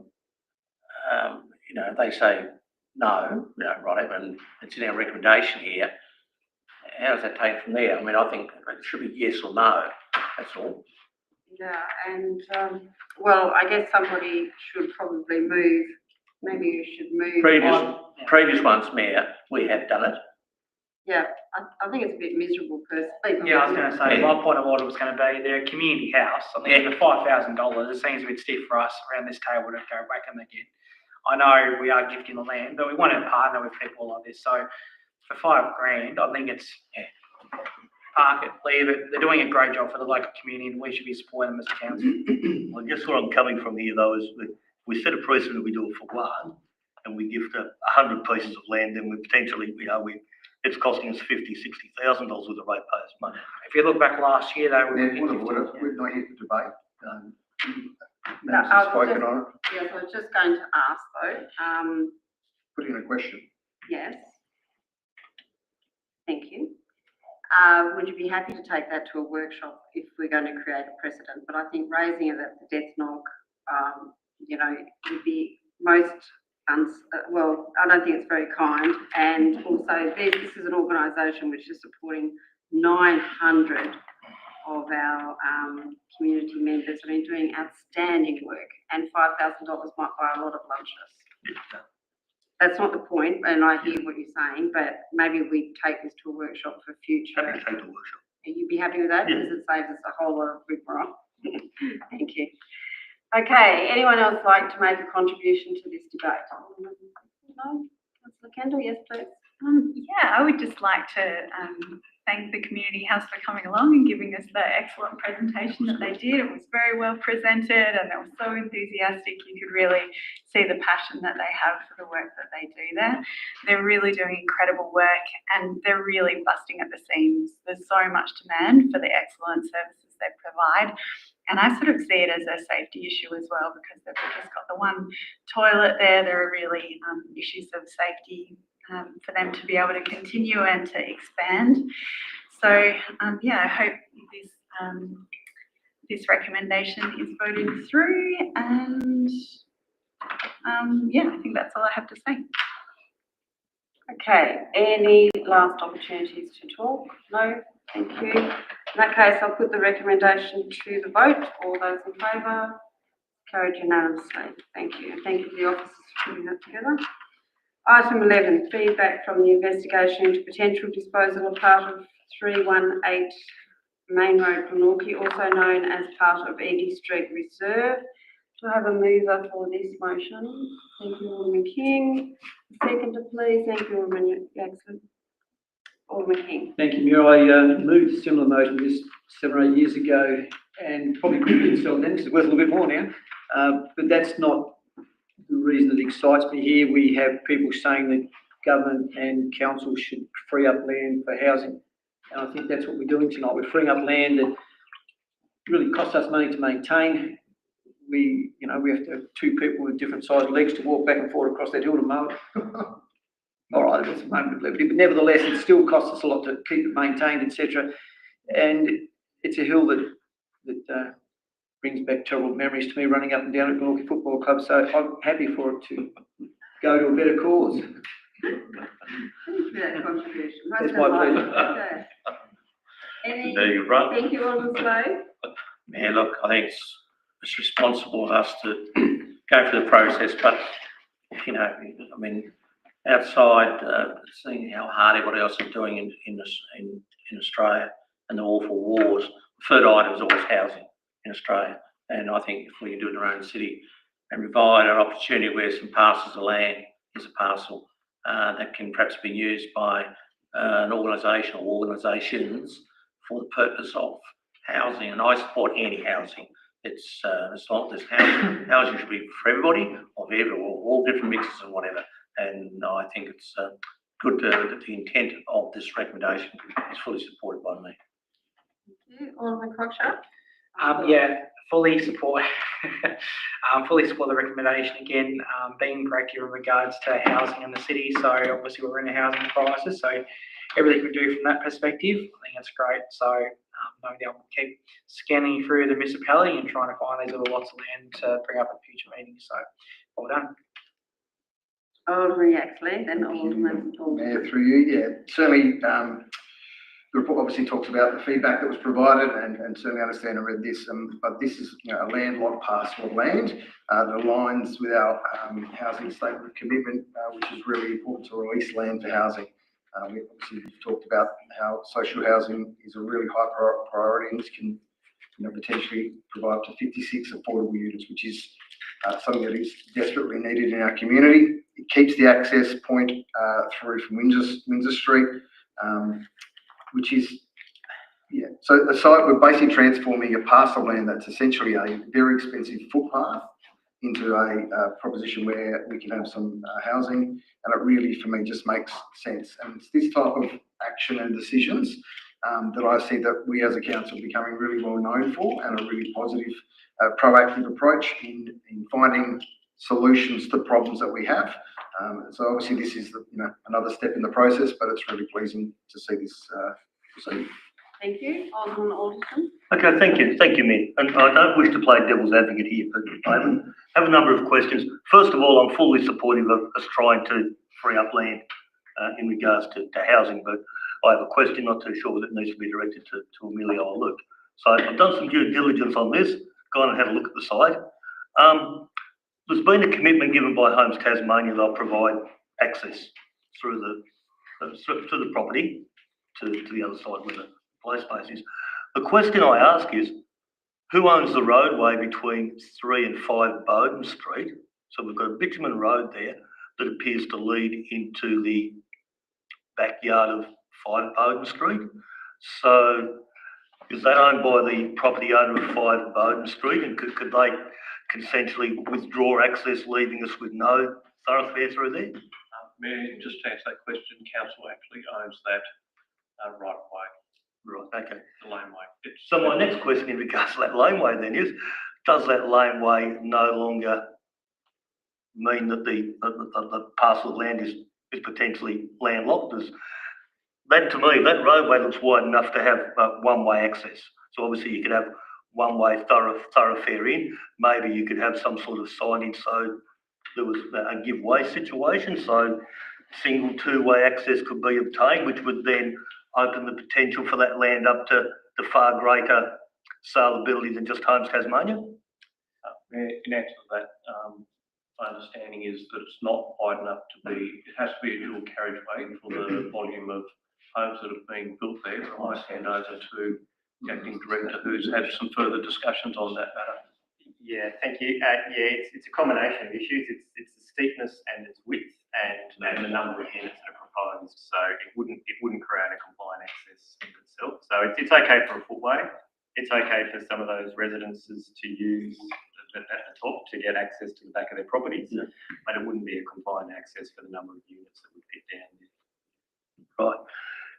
they say no, right, and it's in our recommendation here. How does that take from there? I mean, I think it should be yes or no, that's all. Yeah, and well, I guess somebody should probably move. Maybe you should move. Previous ones, Mayor, we have done it. Yeah, I think it's a bit miserable personally. Yeah, I was going to say, my point of order was going to be they're a community house. I think the $5,000, it seems a bit stiff for us around this table to go back and again. I know we are gifting the land, but we want to partner with people like this. So for $5,000, I think it's, park it, leave it. They're doing a great job for the local community and we should be supporting them as a council. I guess where I'm coming from here though is we set a precedent, we do it for one, and we gift 100 pieces of land, then we potentially, it's costing us $50,000, $60,000 worth of ratepayers' money. If you look back last year, they were. We're not here to debate. No, I was just going to ask though. Put in a question. Yes. Thank you. Would you be happy to take that to a workshop if we're going to create a precedent? But I think raising it at the death knock, would be most, well, I don't think it's very kind. And also, this is an organisation which is supporting 900 of our community members and are doing outstanding work. And $5,000 might buy a lot of lunches. That's not the point, and I hear what you're saying, but maybe we take this to a workshop for future. Happy to take the workshop. You'd be happy with that? Yeah. Because it saves us a whole lot of rigmarole. Thank you. Okay, anyone else like to make a contribution to this debate? No? Councillor Kendall, yes, please. Yeah, I would just like to thank the Community House for coming along and giving us the excellent presentation that they did. It was very well presented and they were so enthusiastic. You could really see the passion that they have for the work that they do there. They're really doing incredible work and they're really busting at the seams. There's so much demand for the excellent services they provide. And I sort of see it as a safety issue as well because they've just got the one toilet there. There are really issues of safety for them to be able to continue and to expand. So I hope this recommendation is voted through and I think that's all I have to say. Okay, any last opportunities to talk? No? Thank you. In that case, I'll put the recommendation to the vote. All those in favour? Carried unanimously. Thank you. Thank you to the officers for putting that together. Item 11, feedback from the investigation into potential disposal of part of 318 Main Road, Glenorchy, also known as part of Edie Street Reserve. Do I have a mover for this motion? Thank you, Alderman King. Seconder, please. Thank you, Alderman Jackson. Alderman King. Thank you, Mayor. I moved a similar motion just 7 or 8 years ago and probably couldn't sell then because it's worth a little bit more now. But that's not the reason that excites me here. We have people saying that government and council should free up land for housing. And I think that's what we're doing tonight. We're freeing up land that really costs us money to maintain. We have to have two people with different sized legs to walk back and forth across that hill to mow it. All right, that's a moment of levity, but nevertheless, it still costs us a lot to keep it maintained, etc. And it's a hill that brings back terrible memories to me running up and down at Glenorchy Football Club. So I'm happy for it to go to a better cause. Thank you for that contribution. It's my pleasure. Okay. Any, There you run. thank you, Alderman Sloan. Yeah, look, I think it's responsible of us to go through the process, but, you know, I mean, outside, seeing how hard everybody else is doing in Australia and the awful wars, the third item is always housing in Australia. And I think if we can do it in our own city and provide an opportunity where some parcels of land is a parcel that can perhaps be used by an organisation or organisations for the purpose of housing, and I support any housing. It's not this housing. Housing should be for everybody, all different mixes and whatever. And I think it's good that the intent of this recommendation is fully supported by me. Thank you, Alderman Cocksharp. Yeah, fully support. Fully support the recommendation again. Being proactive in regards to housing in the city. So obviously we're in a housing crisis. So everything we do from that perspective, I think that's great. So no doubt we'll keep scanning through the municipality and trying to find these little lots of land to bring up at future meetings. So well done. Alderman Yaxley, then Alderman. Mayor, through you, yeah, certainly, the report obviously talks about the feedback that was provided, and certainly understand and read this, but this is, a landlocked parcel of land that aligns with our housing statement of commitment, which is really important to release land for housing. We obviously talked about how social housing is a really high priority, and this can, potentially provide up to 56 affordable units, which is something that is desperately needed in our community. It keeps the access point through from Windsor Street, which is, so the site, we're basically transforming a parcel of land that's essentially a very expensive footpath into a proposition where we can have some housing, and it really, for me, just makes sense. And it's this type of action and decisions that I see that we as a council are becoming really well known for, and a really positive, proactive approach in finding solutions to problems that we have. So obviously this is another step in the process, but it's really pleasing to see this proceed. Thank you, Alderman Alderson. Okay, thank you, Mayor. And I don't wish to play devil's advocate here, but I have a number of questions. First of all, I'm fully supportive of us trying to free up land in regards to housing, but I have a question, not too sure whether it needs to be directed to Amelia or Luke. So I've done some due diligence on this, gone and had a look at the site. There's been a commitment given by Homes Tasmania that I'll provide access through the property to the other side where the play space is. The question I ask is, who owns the roadway between 3 and 5 Bowden Street? So we've got a bitumen road there that appears to lead into the backyard of 5 Bowden Street. So is that owned by the property owner of 5 Bowden Street, and could they consensually withdraw access, leaving us with no thoroughfare through there? Mayor, just to answer that question, council actually owns that right of way. Right, okay. The laneway. So my next question in regards to that laneway then is, does that laneway no longer mean that the parcel of land is potentially landlocked? That, to me, that roadway looks wide enough to have one-way access. So obviously you could have one-way thoroughfare in. Maybe you could have some sort of signage so there was a give-way situation. So single two-way access could be obtained, which would then open the potential for that land up to the far greater saleability than just Homes Tasmania. In answer to that, my understanding is that it's not wide enough to be, it has to be a dual carriageway for the volume of homes that have been built there. I might hand over to the acting director who's had some further discussions on that matter. Yeah, thank you. It's a combination of issues. It's the steepness and its width and the number of units that are proposed. So it wouldn't create a compliant access in itself. So it's okay for a footway. It's okay for some of those residences to use at the top to get access to the back of their properties, but it wouldn't be a compliant access for the number of units that would fit down there. Right.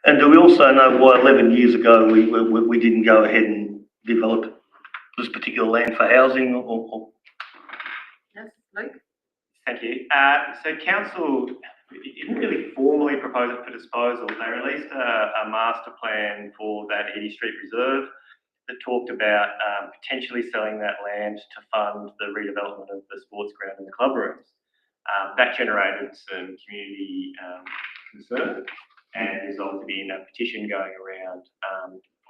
And do we also know why 11 years ago we didn't go ahead and develop this particular land for housing or? Yes, Luke? Thank you. So council didn't really formally propose it for disposal. They released a master plan for that Edie Street Reserve that talked about potentially selling that land to fund the redevelopment of the sports ground and the club rooms. That generated some community concern and resulted in a petition going around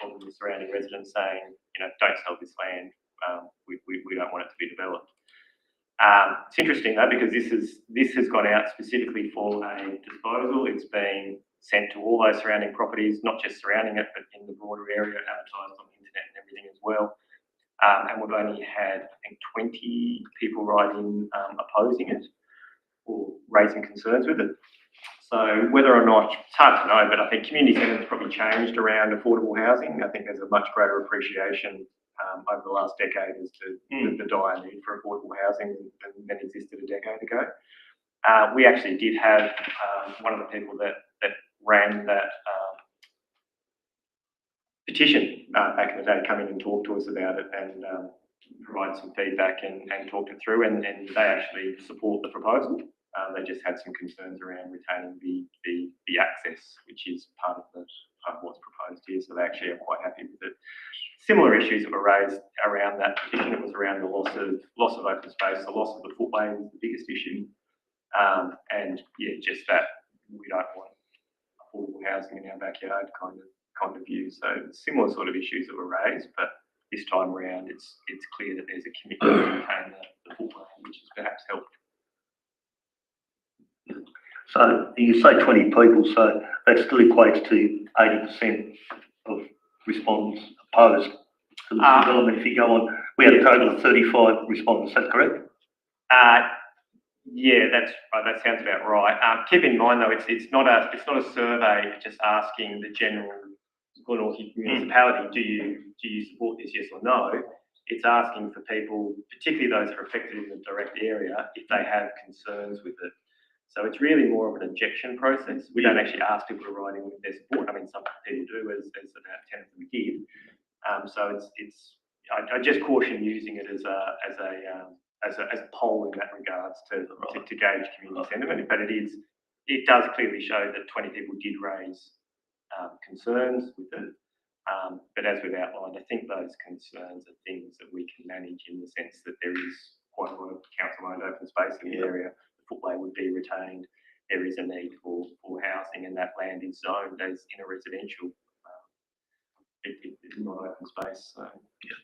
of the surrounding residents saying, don't sell this land. We don't want it to be developed. It's interesting though, because this has gone out specifically for a disposal. It's been sent to all those surrounding properties, not just surrounding it, but in the broader area, advertised on the internet and everything as well. And we've only had, I think, 20 people write in opposing it or raising concerns with it. So whether or not, it's hard to know, but I think community sentiment's probably changed around affordable housing. I think there's a much greater appreciation over the last decade as to the dire need for affordable housing than existed a decade ago. We actually did have one of the people that ran that petition back in the day come in and talk to us about it and provide some feedback and talk it through, and they actually support the proposal. They just had some concerns around retaining the access, which is part of what's proposed here. So they actually are quite happy with it. Similar issues that were raised around that petition. It was around the loss of open space, the loss of the footway was the biggest issue, and yeah, just that we don't want affordable housing in our backyard kind of view. So similar sort of issues that were raised, but this time around, it's clear that there's a commitment to maintain the footway, which has perhaps helped. So you say 20 people, so that still equates to 80% of respondents opposed to this development. If you go on, we had a total of 35 respondents, is that correct? Yeah, that's right. That sounds about right. Keep in mind though, it's not a survey just asking the general Glenorchy municipality, do you support this, yes or no? It's asking for people, particularly those that are affected in the direct area, if they have concerns with it. So it's really more of an objection process. We don't actually ask people to write in with their support. I mean, some people do, as about 10 of them did. So I just caution using it as a poll in that regards to gauge community sentiment. But it does clearly show that 20 people did raise concerns with it. But as we've outlined, I think those concerns are things that we can manage in the sense that there is quite a lot of council-owned open space in the area. The footway would be retained. There is a need for housing, and that land is zoned as in a residential. It's not open space. So. Yeah.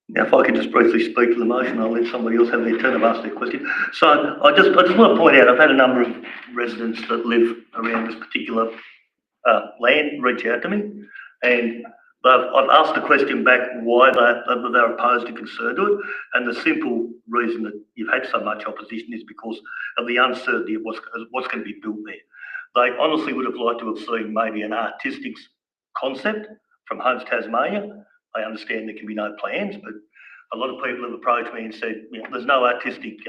Now, if I could just briefly speak to the motion, I'll let somebody else have their turn to ask their question. So I just want to point out, I've had a number of residents that live around this particular land reach out to me, and I've asked the question back why they're opposed and concerned to it, and the simple reason that you've had so much opposition is because of the uncertainty of what's going to be built there. They honestly would have liked to have seen maybe an artistic concept from Homes Tasmania. I understand there can be no plans, but a lot of people have approached me and said, there's no artistic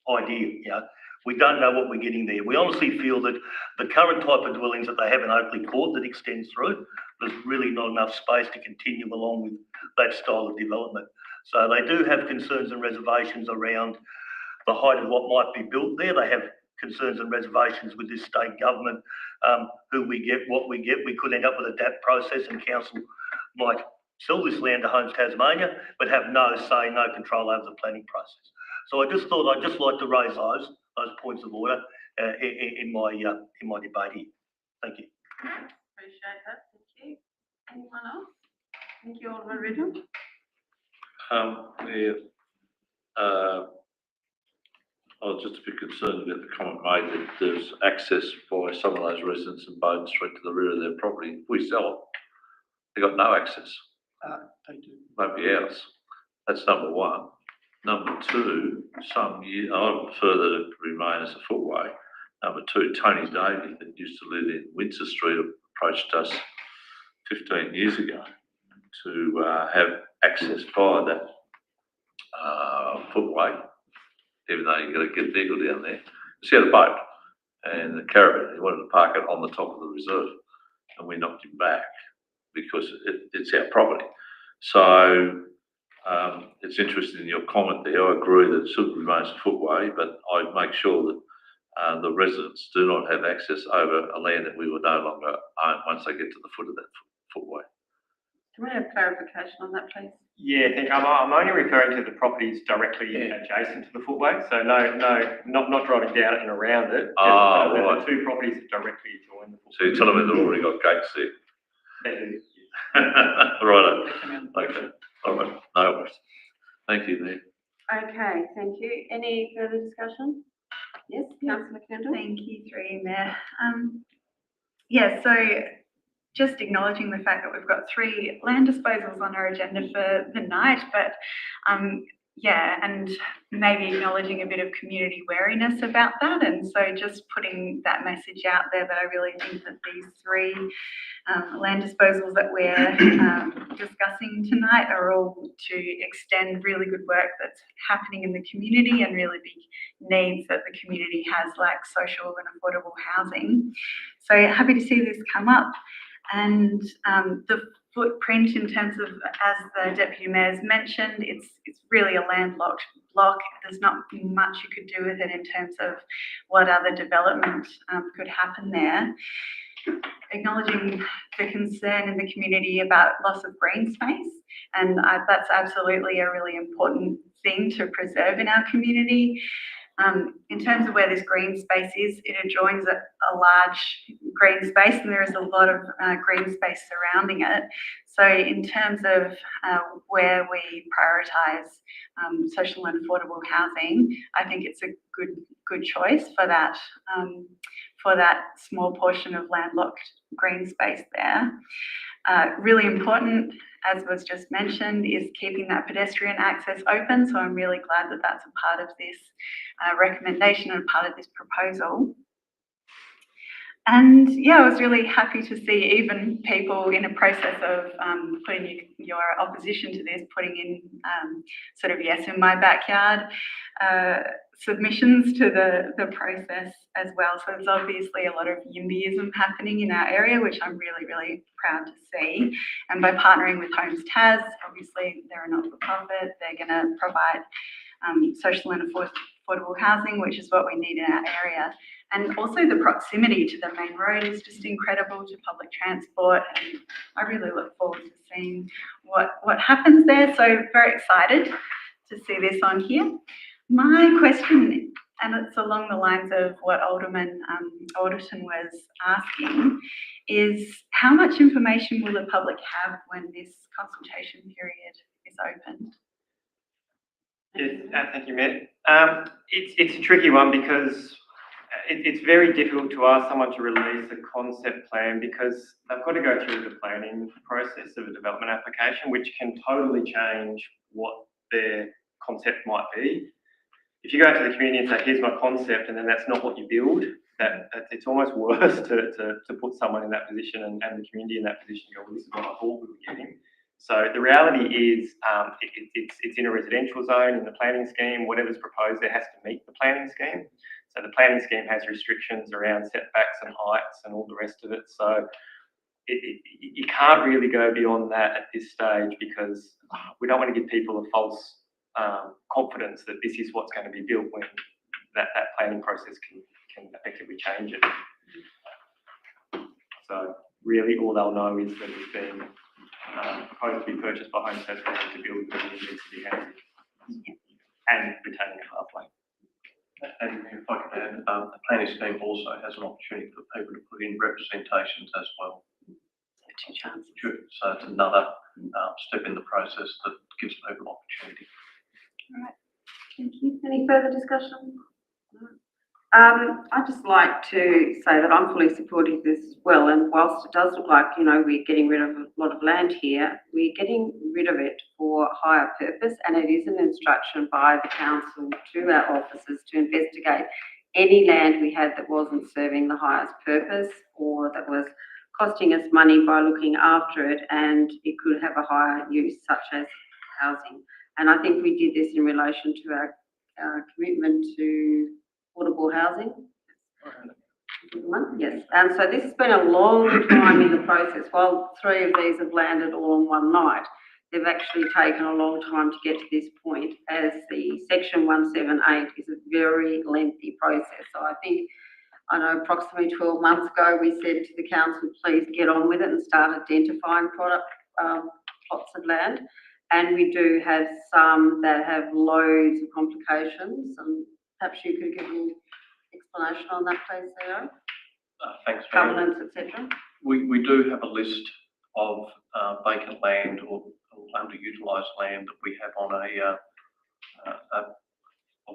idea. We don't know what we're getting there. We honestly feel that the current type of dwellings that they have in Oakley Court that extends through, there's really not enough space to continue along with that style of development. So they do have concerns and reservations around the height of what might be built there. They have concerns and reservations with this state government, who we get, what we get. We could end up with a DAP process, and council might sell this land to Homes Tasmania, but have no say, no control over the planning process. So I just thought I'd just like to raise those points of order in my debate here. Thank you. Appreciate that. Thank you. Anyone else? Thank you, Alderman Riddle. I was just a bit concerned about the comment made that there's access by some of those residents in Bowden Street to the rear of their property. If we sell it, they've got no access. They do. Won't be ours. That's number one. Number two, some years, I would prefer that it remain as a footway. Number two, Tony Davey, that used to live in Windsor Street, approached us 15 years ago to have access via that footway, even though you've got to get legal down there. She had a boat, and the caravan. He wanted to park it on the top of the reserve, and we knocked him back because it's our property. So it's interesting in your comment there. I agree that it should remain a footway, but I'd make sure that the residents do not have access over a land that we will no longer own once they get to the foot of that footway. Can we have clarification on that, please? Yeah, I think I'm only referring to the properties directly adjacent to the footway. So not driving down it and around it. Right. The two properties that directly adjoin the footway. So you're telling me they've already got gates there? They do. Right. Okay. All right. No worries. Thank you, Mayor. Okay, thank you. Any further discussion? Yes, councillor Kendall? Thank you, through you, Mayor. Yeah, so just acknowledging the fact that we've got 3 land disposals on our agenda for the night, but yeah, and maybe acknowledging a bit of community wariness about that. And so just putting that message out there that I really think that these 3 land disposals that we're discussing tonight are all to extend really good work that's happening in the community and really big needs that the community has, like social and affordable housing. So happy to see this come up. And the footprint in terms of, as the Deputy Mayor's mentioned, it's really a landlocked block. There's not much you could do with it in terms of what other development could happen there. Acknowledging the concern in the community about loss of green space, and that's absolutely a really important thing to preserve in our community. In terms of where this green space is, it adjoins a large green space, and there is a lot of green space surrounding it. So in terms of where we prioritise social and affordable housing, I think it's a good choice for that small portion of landlocked green space there. Really important, as was just mentioned, is keeping that pedestrian access open. So I'm really glad that that's a part of this recommendation and part of this proposal. And yeah, I was really happy to see even people in a process of putting your opposition to this, putting in sort of yes in my backyard submissions to the process as well. So there's obviously a lot of YIMBYism happening in our area, which I'm really, really proud to see. And by partnering with Homes Tas, obviously they're a not-for-profit, they're going to provide social and affordable housing, which is what we need in our area. And also the proximity to the main road is just incredible, to public transport, and I really look forward to seeing what happens there. So very excited to see this on here. My question, and it's along the lines of what Alderman Alderton was asking, is how much information will the public have when this consultation period is open? Yes, thank you, Mayor. It's a tricky one because it's very difficult to ask someone to release a concept plan because they've got to go through the planning process of a development application, which can totally change what their concept might be. If you go to the community and say, here's my concept, and then that's not what you build, it's almost worse to put someone in that position and the community in that position and go, well, this is what I thought we were getting. So the reality is it's in a residential zone in the planning scheme. Whatever's proposed there has to meet the planning scheme. So the planning scheme has restrictions around setbacks and heights and all the rest of it. So you can't really go beyond that at this stage because we don't want to give people a false confidence that this is what's going to be built when that planning process can effectively change it. So really all they'll know is that it's been proposed to be purchased by Homes Tas to build the housing and retaining a pathway. And if I could add, the planning scheme also has an opportunity for people to put in representations as well. So 2 chances. So it's another step in the process that gives people opportunity. All right, thank you. Any further discussion? No. I'd just like to say that I'm fully supportive of this as well, and whilst it does look like, we're getting rid of a lot of land here, we're getting rid of it for higher purpose, and it is an instruction by the council to our officers to investigate any land we had that wasn't serving the highest purpose or that was costing us money by looking after it, and it could have a higher use such as housing. And I think we did this in relation to our commitment to affordable housing. Yes, and so this has been a long time in the process. While 3 of these have landed all in one night, they've actually taken a long time to get to this point, as the Section 178 is a very lengthy process. So I know approximately 12 months ago, we said to the council, please get on with it and start identifying plots of land. And we do have some that have loads of complications, and perhaps you could give an explanation on that, please, Theo? Thanks, Mayor. Covenants, etc. We do have a list of vacant land or underutilised land that we have on a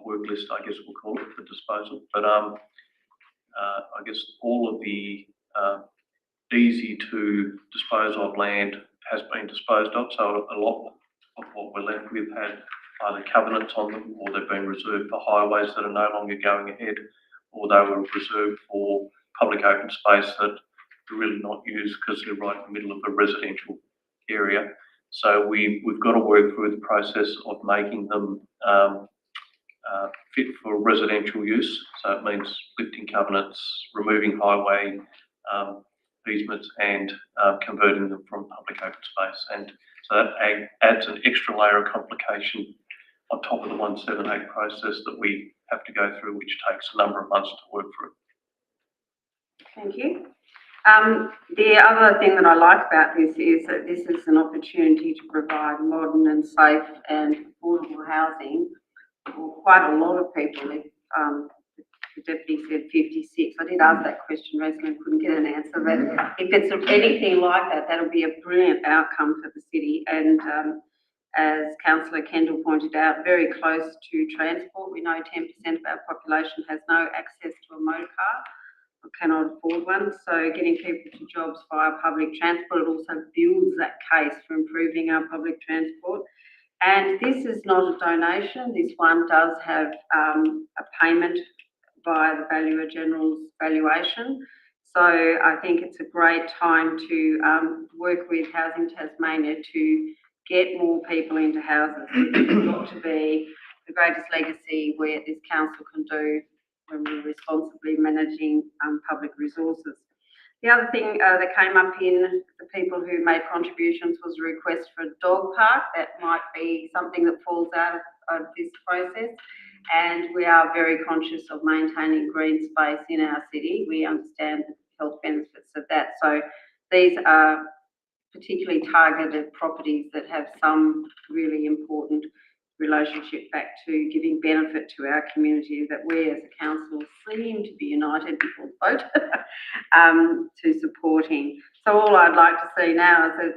work list, I guess we'll call it, for disposal. But I guess all of the easy to dispose of land has been disposed of, so a lot of what we're left with had either covenants on them, or they've been reserved for highways that are no longer going ahead, or they were reserved for public open space that are really not used because they're right in the middle of a residential area. So we've got to work through the process of making them fit for residential use. So it means lifting covenants, removing highway easements, and converting them from public open space. And so that adds an extra layer of complication on top of the 178 process that we have to go through, which takes a number of months to work through. Thank you. The other thing that I like about this is that this is an opportunity to provide modern and safe and affordable housing for quite a lot of people. If, the deputy said 56. I did ask that question recently and couldn't get an answer, but if it's anything like that, that'll be a brilliant outcome for the city. And as Councillor Kendall pointed out, very close to transport. We know 10% of our population has no access to a motor car or cannot afford one. So getting people to jobs via public transport, it also builds that case for improving our public transport. And this is not a donation. This one does have a payment via the Valuer General's valuation. So I think it's a great time to work with Housing Tasmania to get more people into houses. It's got to be the greatest legacy where this council can do when we're responsibly managing public resources. The other thing that came up in the people who made contributions was a request for a dog park. That might be something that falls out of this process. And we are very conscious of maintaining green space in our city. We understand the health benefits of that. So these are particularly targeted properties that have some really important relationship back to giving benefit to our community that we as a council seem to be united before the vote to supporting. So all I'd like to see now is that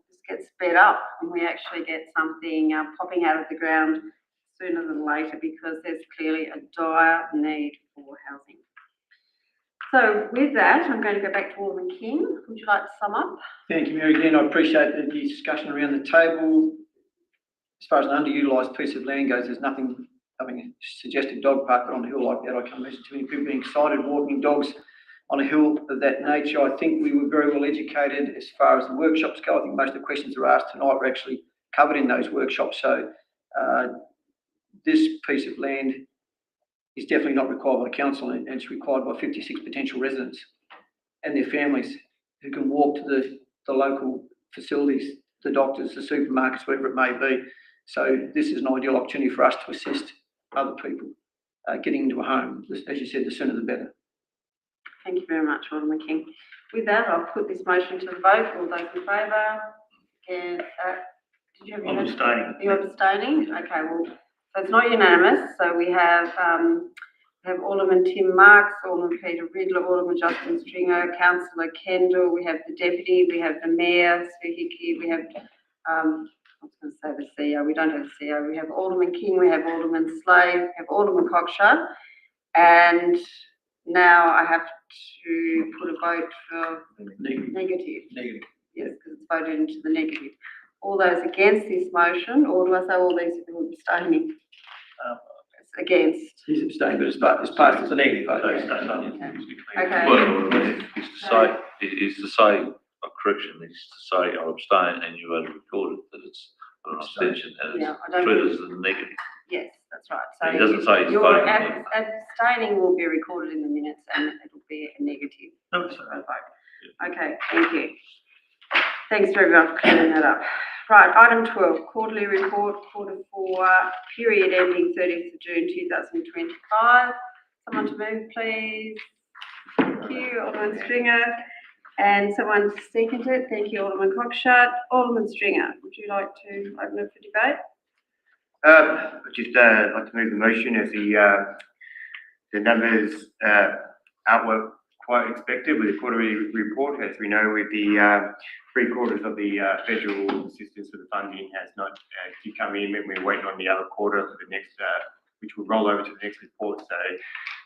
this gets sped up and we actually get something popping out of the ground sooner than later, because there's clearly a dire need for housing. So with that, I'm going to go back to Alderman King. Would you like to sum up? Thank you, Mary. Again, I appreciate the discussion around the table. As far as an underutilised piece of land goes, there's nothing having a suggested dog park on a hill like that. I can't imagine too many people being excited walking dogs on a hill of that nature. I think we were very well educated as far as the workshops go. I think most of the questions that are asked tonight were actually covered in those workshops. So this piece of land is definitely not required by council, and it's required by 56 potential residents and their families who can walk to the local facilities, the doctors, the supermarkets, whatever it may be. So this is an ideal opportunity for us to assist other people getting into a home. As you said, the sooner the better. Thank you very much, Alderman King. With that, I'll put this motion to the vote. All those in favour? And did you have I'm abstaining. You're abstaining? Okay, well, so it's not unanimous. So we have Alderman Tim Marks, Alderman Peter Riddler, Alderman Justin Stringer, Councillor Kendall, we have the Deputy, we have the Mayor, Sue Hickey, we have, I was going to say the CEO, we don't have the CEO, we have Alderman King, we have Alderman Slade, we have Alderman Cockshut, and now I have to put a vote for negative. Yes, because it's voted into the negative. All those against this motion, or do I say all these people abstaining? Against. He's abstained, but it's passed. It's a negative vote. Okay. Well, is to say, a correction is to say I abstain, and you have recorded that it's an abstention and it's treated as a negative. Yes, that's right. So It doesn't say he's your voting. abstaining will be recorded in the minutes and it'll be a negative vote. Okay, thank you. Thanks to everyone for clearing that up. Right, item 12, quarterly report, quarter 4, period ending 30th of June 2025. Someone to move, please. Thank you, Alderman Stringer. And someone to second it. Thank you, Alderman Cockshott. Alderman Stringer, would you like to open it for debate? I'd just like to move the motion as the numbers outwork quite expected with the quarterly report. As we know, with the 3/4 of the federal assistance for the funding has not come in, and we're waiting on the other quarter for the next, which will roll over to the next report. So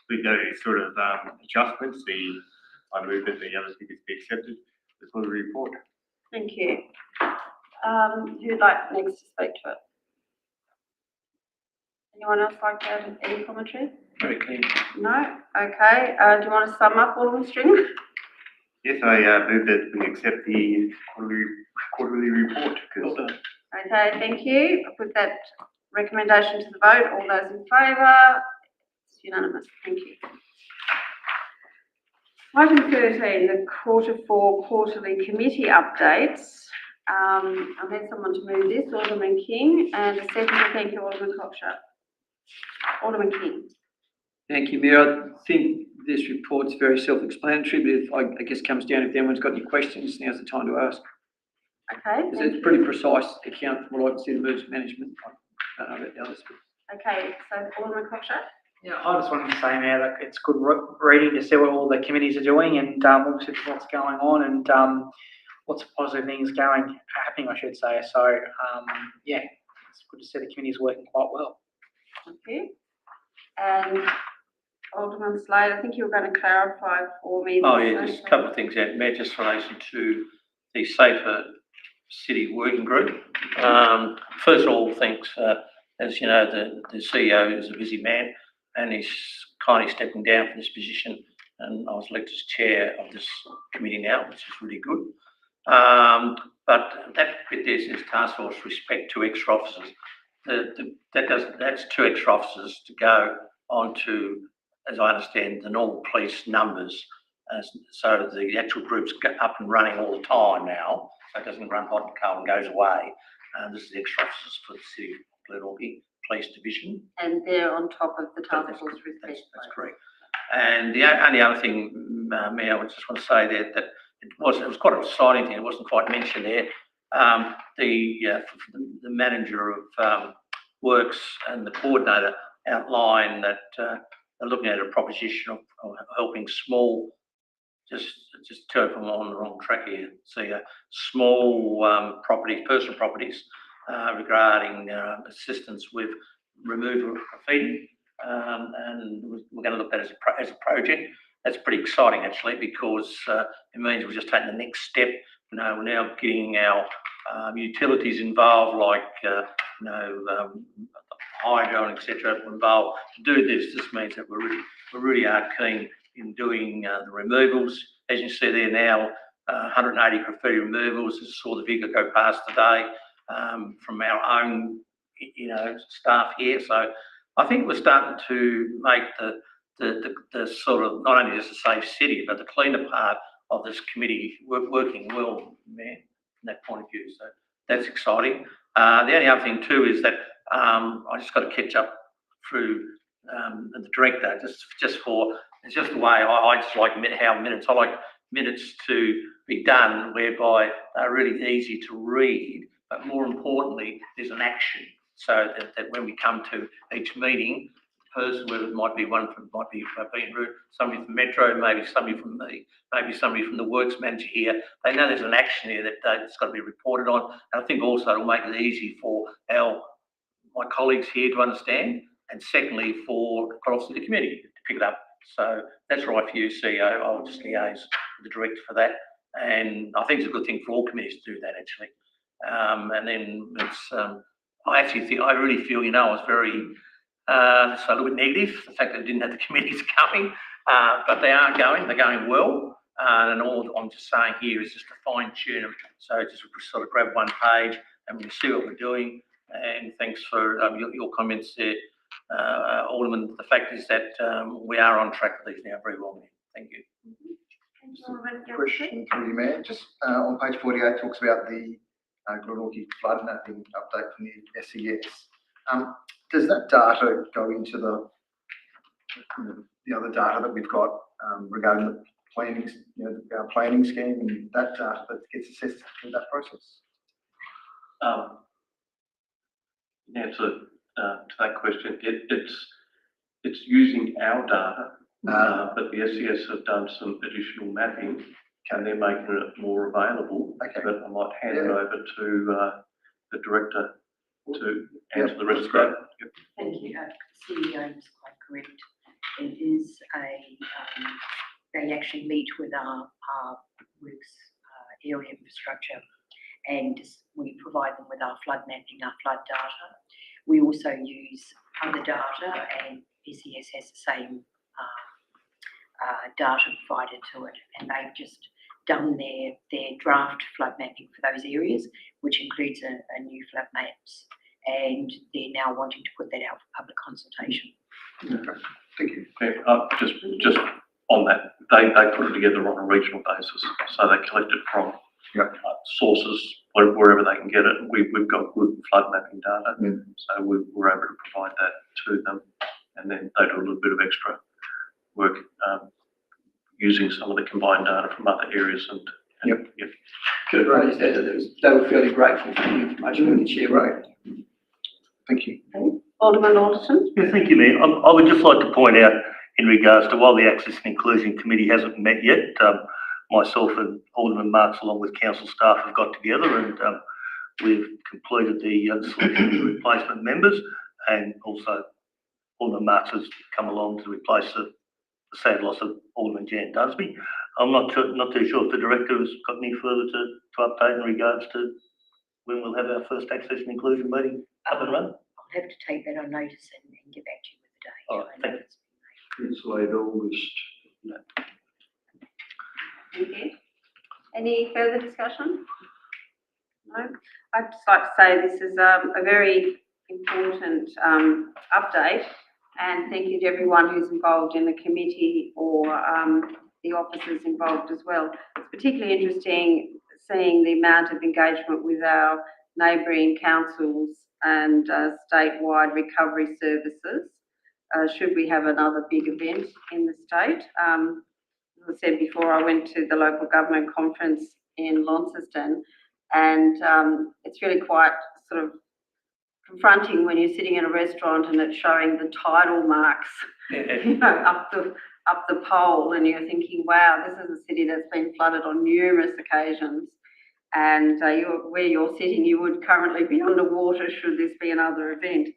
with those sort of adjustments, I move that the other figures be accepted for the report. Thank you. Who'd like next to speak to it? Anyone else like to have any commentary? Very clean. No? Okay. Do you want to sum up, Alderman Stringer? Yes, I move that we accept the quarterly report. Well done. Okay, thank you. I'll put that recommendation to the vote. All those in favour? It's unanimous. Thank you. Item 13, the quarter 4 quarterly committee updates. I need someone to move this, Alderman King, and a second, thank you, Alderman Cockshott. Alderman King. Thank you, Mayor. I think this report's very self-explanatory, but if I guess comes down, if anyone's got any questions, now's the time to ask. Okay. It's a pretty precise account from what I can see the emergency management. I don't know about the others. Okay, so Alderman Cockshott. Yeah, I just wanted to say, Mayor, that it's good reading to see what all the committees are doing and obviously what's going on and lots of positive things happening, I should say. So, yeah, it's good to see the committees working quite well. Thank you. And Alderman Slade, I think you were going to clarify for me. Oh, yeah, just a couple of things there, Mayor, just in relation to the Safer City Working Group. First of all, thanks, as you know, the CEO is a busy man and he's kindly stepping down from this position, and I was elected as chair of this committee now, which is really good. But that bit there says task force respect to extra officers. That's 2 extra officers to go on to, as I understand, the normal police numbers. So the actual group's up and running all the time now. So it doesn't run hot and cold and goes away. This is the extra officers for the City of Glenorchy Police Division. And they're on top of the task force respect. That's correct. And the only other thing, Mayor, I just want to say that it was quite an exciting thing. It wasn't quite mentioned there. The manager of works and the coordinator outlined that they're looking at a proposition of helping small, just tell if I'm on the wrong track here, small personal properties regarding assistance with removal of graffiti. And we're going to look at it as a project. That's pretty exciting actually, because it means we're just taking the next step. We're now getting our utilities involved, like hydro and etc. involved to do this. This means that we really are keen in doing the removals. As you see there now, 180 graffiti removals. I saw the vehicle go past today from our own, staff here. So I think we're starting to make the sort of, not only just a safe city, but the cleaner part of this committee working well, man, from that point of view. So that's exciting. The only other thing too is that I just got to catch up through the director, it's just the way I just like how minutes. I like minutes to be done whereby they're really easy to read, but more importantly, there's an action. So that when we come to each meeting, the person, whether it might be being rude, somebody from Metro, maybe somebody from me, maybe somebody from the works manager here, they know there's an action here that's got to be reported on. And I think also it'll make it easy for my colleagues here to understand, and secondly for obviously the committee to pick it up. So that's right for you, CEO. I'll just liaise with the director for that, and I think it's a good thing for all committees to do that actually. And then it's I really feel, I was very so a little bit negative, the fact that I didn't have the committees coming, but they're going well. And all I'm just saying here is just to fine tune them. So just sort of grab one page and we can see what we're doing. And thanks for your comments there, Alderman. The fact is that we are on track with these now very well. Thank you. Question through you, Mayor. Just on page 48 talks about the Glenorchy flood mapping update from the SES. Does that data go into the other data that we've got regarding the planning, our planning scheme and that data that gets assessed through that process? In answer to that question, it's using our data, but the SES have done some additional mapping and they're making it more available. Okay. But I might hand it over to the director to answer the rest of that. Yep. Thank you. CEO is quite correct. It is they actually meet with our works area infrastructure, and we provide them with our flood mapping, our flood data. We also use other data, and SES has the same data provided to it, and they've just done their draft flood mapping for those areas, which includes a new flood maps, and they're now wanting to put that out for public consultation. Okay. Thank you. Yeah, just on that, they put it together on a regional basis, so they collect it from sources wherever they can get it. We've got good flood mapping data, so we're able to provide that to them, and then they do a little bit of extra work using some of the combined data from other areas. And Could have raised that they were fairly grateful for the information we could share. Right. Thank you. Alderman Alderson. Yeah, thank you, Mayor. I would just like to point out in regards to while the Access and Inclusion Committee hasn't met yet, myself and Alderman Marks along with council staff have got together and we've completed the selection of the replacement members, and also Alderman Marks has come along to replace the sad loss of Alderman Jan Dunsby. I'm not too sure if the director has got any further to update in regards to when we'll have our first Access and Inclusion meeting up and running. I'll have to take that on notice and get back to you with the date. All right, I know thank it's It's late August. Thank you. Any further discussion? No? I'd just like to say this is a very important update, and thank you to everyone who's involved in the committee or the officers involved as well. It's particularly interesting seeing the amount of engagement with our neighbouring councils and statewide recovery services. Should we have another big event in the state? As I said before, I went to the local government conference in Launceston, and it's really quite sort of confronting when you're sitting in a restaurant and it's showing the tidal marks, up the pole, and you're thinking, wow, this is a city that's been flooded on numerous occasions, and where you're sitting, you would currently be underwater should this be another event.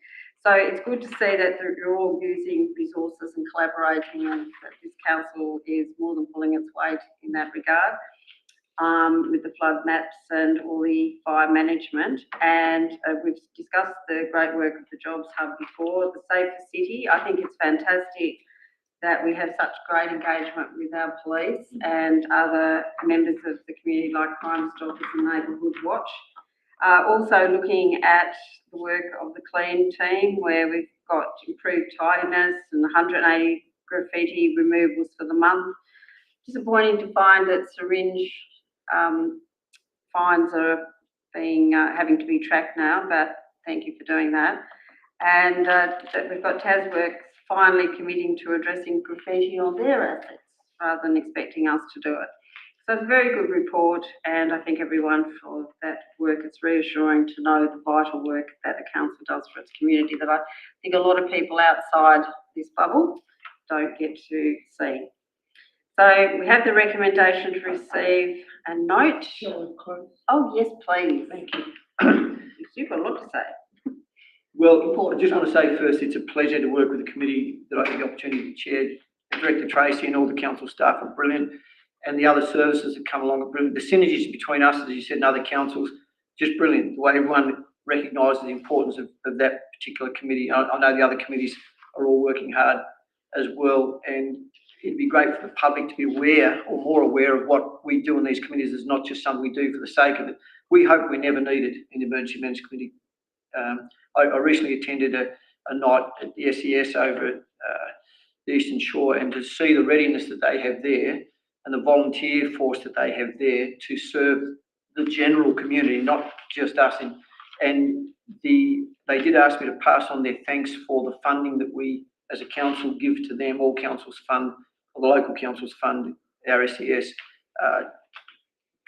So it's good to see that you're all using resources and collaborating, and that this council is more than pulling its weight in that regard, with the flood maps and all the fire management. And we've discussed the great work of the Jobs Hub before, the Safer City. I think it's fantastic that we have such great engagement with our police and other members of the community like Crime Stoppers and Neighbourhood Watch. Also looking at the work of the Clean team, where we've got improved tidiness and 180 graffiti removals for the month. Disappointing to find that syringe fines are being having to be tracked now, but thank you for doing that. And that we've got TasWorks finally committing to addressing graffiti on their assets rather than expecting us to do it. So it's a very good report, and I thank everyone for that work. It's reassuring to know the vital work that the council does for its community that I think a lot of people outside this bubble don't get to see. So we have the recommendation to receive a note. Oh, yes, please. Thank you. You've got a lot to say. Well, I just want to say first, it's a pleasure to work with the committee that I had the opportunity to chair. Director Tracy and all the council staff are brilliant, and the other services that come along are brilliant. The synergies between us, as you said, and other councils, just brilliant. The way everyone recognises the importance of that particular committee. I know the other committees are all working hard as well, and it'd be great for the public to be aware or more aware of what we do in these committees. It's not just something we do for the sake of it. We hope we're never needed in the Emergency Management Committee. I recently attended a night at the SES over at the Eastern Shore, and to see the readiness that they have there and the volunteer force that they have there to serve the general community, not just us. They did ask me to pass on their thanks for the funding that we as a council give to them. All councils fund, or the local councils fund our SES.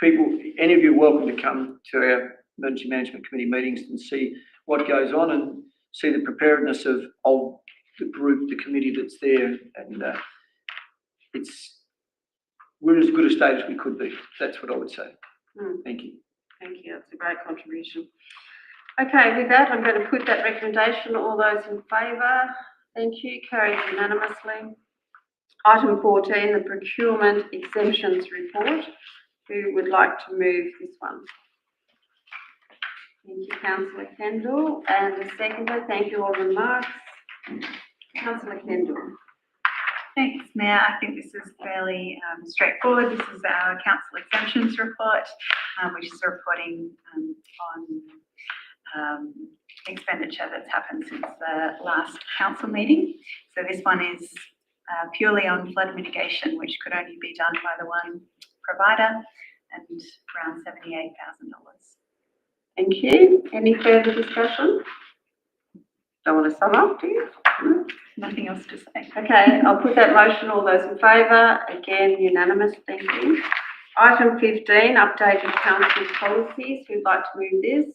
People, any of you are welcome to come to our Emergency Management Committee meetings and see what goes on and see the preparedness of the group, the committee that's there. And we're in as good a state as we could be. That's what I would say. Thank you. Thank you, that's a great contribution. Okay, with that, I'm going to put that recommendation. All those in favour? Thank you, carries unanimously. Item 14, the procurement exemptions report. Who would like to move this one? Thank you, Councillor Kendall. And the seconder, thank you, Alderman Marks. Councillor Kendall. Thanks, Mayor. I think this is fairly straightforward. This is our council exemptions report, which is reporting on expenditure that's happened since the last council meeting. So this one is purely on flood mitigation, which could only be done by the one provider, and around $78,000. Thank you. Any further discussion? Don't want to sum up, do you? No? Nothing else to say. Okay, I'll put that motion. All those in favour? Again, unanimous. Thank you. Item 15, updated council policies. Who'd like to move this?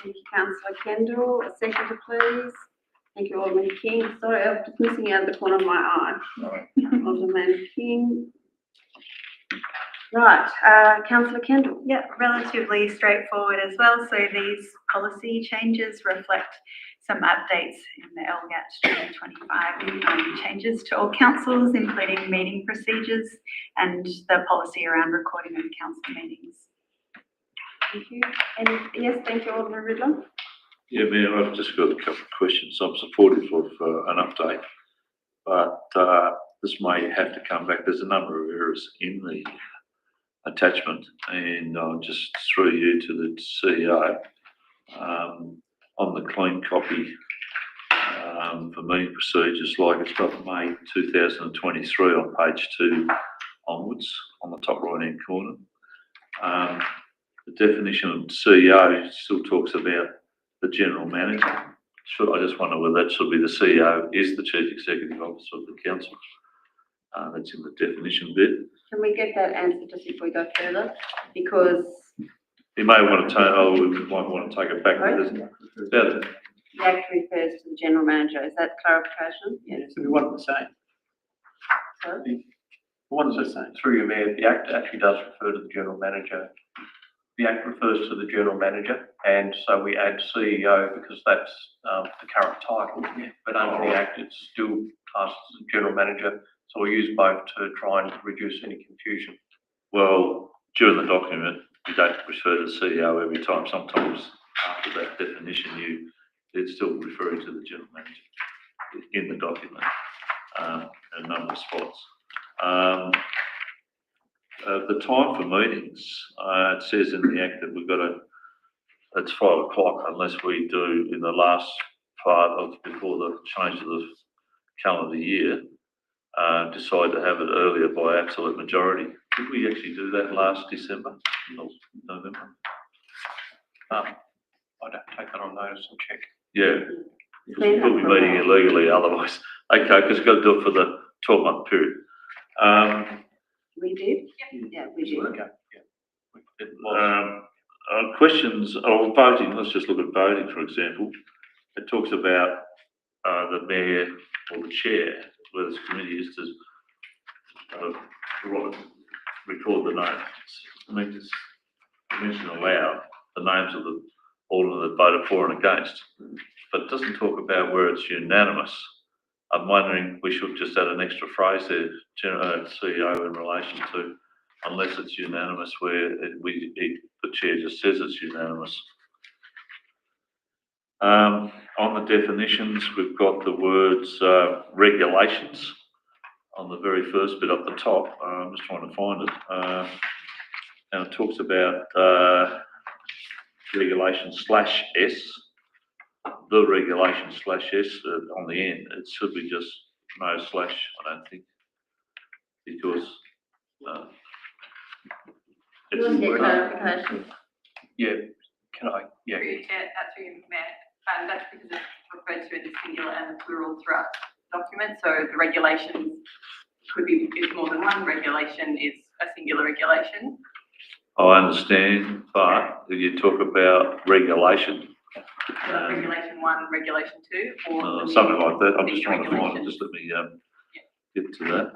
Thank you, Councillor Kendall. A seconder, please. Thank you, Alderman King. Sorry, I'm just missing out of the corner of my eye. Alderman King. Right, Councillor Kendall. Yeah, relatively straightforward as well. So these policy changes reflect some updates in the LGAT 2025 changes to all councils, including meeting procedures and the policy around recording of council meetings. Thank you. Yes, thank you, Alderman Riddler. Yeah, Mayor, I've just got a couple of questions. I'm supportive of an update, but this may have to come back. There's a number of errors in the attachment, and I'll just throw you to the CEO on the clean copy for meeting procedures, like it's got May 2023 on page 2 onwards on the top right hand corner. The definition of CEO still talks about the general manager. I just wonder whether that should be the CEO is the chief executive officer of the council. That's in the definition bit. Can we get that answer just before we go further? Because you may want to we might want to take it back. the act refers to the general manager. Is that clarification? Yes, so we want the same. Sorry? What is the same? Through your Mayor, the Act actually does refer to the General Manager. The Act refers to the General Manager, and so we add CEO because that's the current title. But under the Act, it's still classed as a General Manager, so we use both to try and reduce any confusion. Well, during the document, you don't refer to the CEO every time. Sometimes after that definition, it's still referring to the General Manager in the document in a number of spots. The time for meetings, it says in the Act that we've got it's 5 o'clock unless we do in the last part of before the change of the calendar year, decide to have it earlier by absolute majority. Did we actually do that last December or November? I'd have to take that on notice and check. Yeah, because we'll be meeting illegally otherwise. Okay, because we've got to do it for the 12-month period. We did? Yeah, we did. Okay. Yeah. Questions on voting. Let's just look at voting, for example. It talks about the mayor or the chair, where this committee is to record the names. I mean, just mention aloud the names of all of the voted for and against, but it doesn't talk about where it's unanimous. I'm wondering we should just add an extra phrase there, CEO, in relation to unless it's unanimous, where the chair just says it's unanimous. On the definitions, we've got the words regulations on the very first bit up the top. I'm just trying to find it. And it talks about regulation /S, the regulation slash S on the end. It should be just no slash, I don't think, because it's Can I get clarification? Yeah, can I, yeah, Through your chair, through your mayor, and that's because it's referred to in the singular and the plural throughout the document, so the regulations could be, if more than one regulation is a singular regulation. I understand, but you talk about regulation. Regulation 1, regulation 2, or Something like that. I'm the just trying to find it. regulations. Just let me get to that.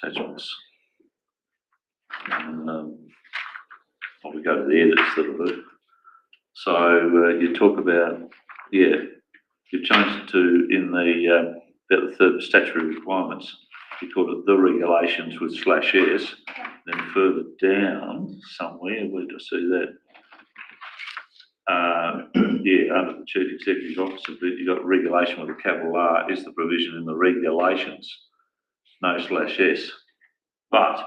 Attachments. Well, we go to the edits that'll do. So you talk about, yeah, you've changed it to in the about the third statutory requirements. You call it the regulations with slash S. Then further down somewhere, where do I see that? Yeah, under the Chief Executive Officer, you've got regulation with a capital R is the provision in the regulations, no slash S. But,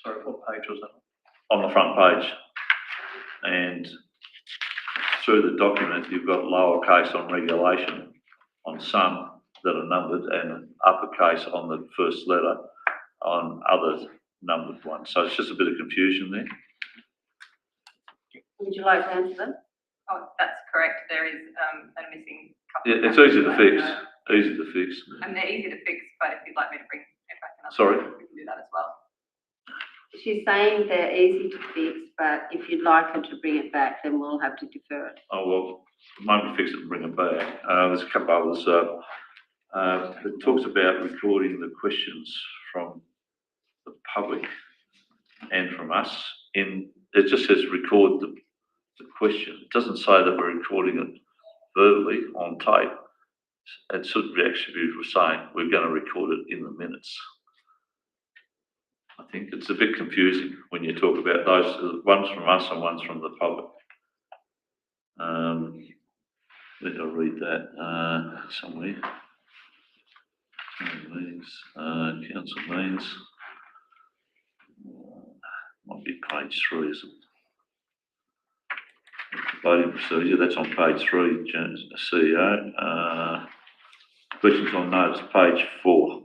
sorry, what page was that? on the front page, and through the document, you've got lowercase on regulation on some that are numbered and uppercase on the first letter on other numbered ones. So it's just a bit of confusion there. Would you like to answer that? Oh, that's correct, there is a missing couple. Yeah, it's easy to fix, easy to fix. And they're easy to fix, but if you'd like me to bring it back another Sorry? time, we can do that as well. She's saying they're easy to fix, but if you'd like her to bring it back, then we'll have to defer it. Oh, well, maybe fix it and bring it back. There's a couple others. It talks about recording the questions from the public and from us. It just says record the question. It doesn't say that we're recording it verbally on tape. It should actually be saying we're going to record it in the minutes. I think it's a bit confusing when you talk about those, one's from us and one's from the public. Let me read that somewhere. Council meetings. Might be page 3, isn't it? Voting procedure, that's on page 3, CEO. Questions on notes, page 4.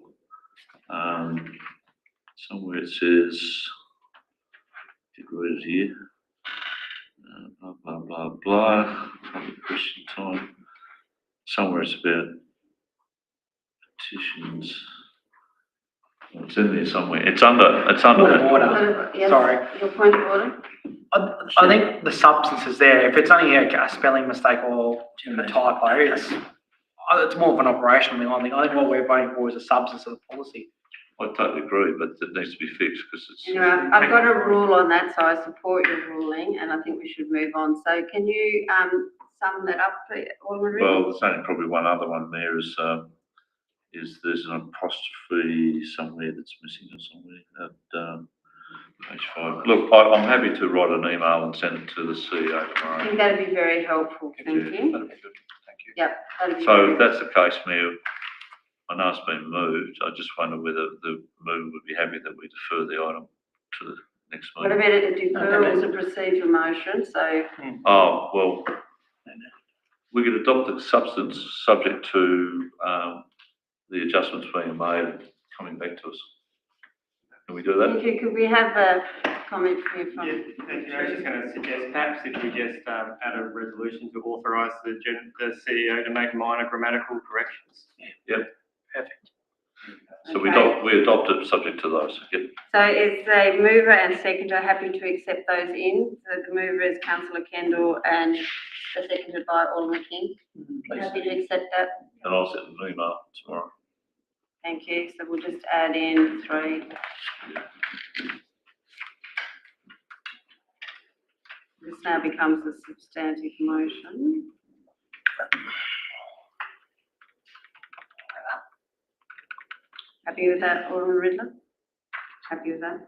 Somewhere it says, did you read it here? Blah, blah, blah, blah. Public question time. Somewhere it's about petitions. It's in there somewhere. It's under. Point of order. Yes, Sorry. your point of order? I think the substance is there. If it's only a spelling mistake or a typo, it's more of an operational thing. I think what we're voting for is the substance of the policy. I totally agree, but it needs to be fixed because it's. You know, I've got a rule on that, so I support your ruling, and I think we should move on. So can you sum that up, Alderman? Well, there's only probably one other one there is there's an apostrophe somewhere that's missing or somewhere at page 5. Look, I'm happy to write an email and send it to the CEO I tomorrow. think that'd be very helpful, thank you. That'd be good, thank you. Yep. that'd be So very if that's the case, Mayor, I know it's been moved. I just wonder whether the mover would be happy that we defer the item to the next What meeting. about a deferral to procedural motion, so, Oh, well, we could adopt the substance subject to the adjustments being made and coming back to us. Can we do that? thank you, could we have a comment here from? Yeah, thank you. I was just going to suggest perhaps if we just add a resolution to authorise the CEO to make minor grammatical corrections. Yep. Perfect. So we Okay. adopted subject to those. Yep. So is the mover and seconder happy to accept those in? So the mover is councillor Kendall and the seconded by Alderman King. Happy to accept that? And I'll send an email tomorrow. Thank you. So we'll just add in 3. This now becomes a substantive motion. Happy with that, Alderman Riddler? Happy with that?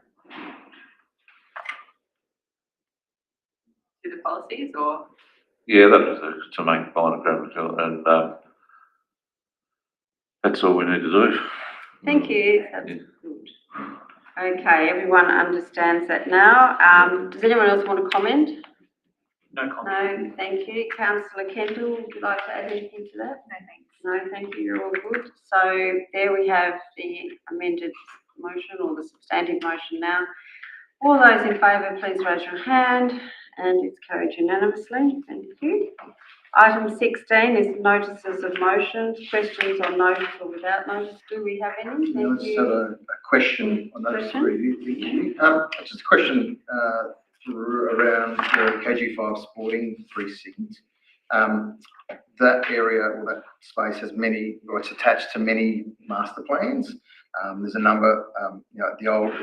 Do the policies or? Yeah, that was to make minor grammatical, and that's all we need to do. Thank you. That's good. Okay, everyone understands that now. Does anyone else want to comment? No comment. No, thank you. Councillor Kendall, would you like to add anything to that? No, thanks. No, thank you, you're all good. So there we have the amended motion or the substantive motion now. All those in favour, please raise your hand, and it's carried unanimously. Thank you. Item 16 is notices of motions, questions on notice or without notice. Do we have any? I Thank just have you. a question on those Question? three. Thank you. Just a question around the KG5 sporting precinct. That area or that space has many, or it's attached to many master plans. There's a number, the old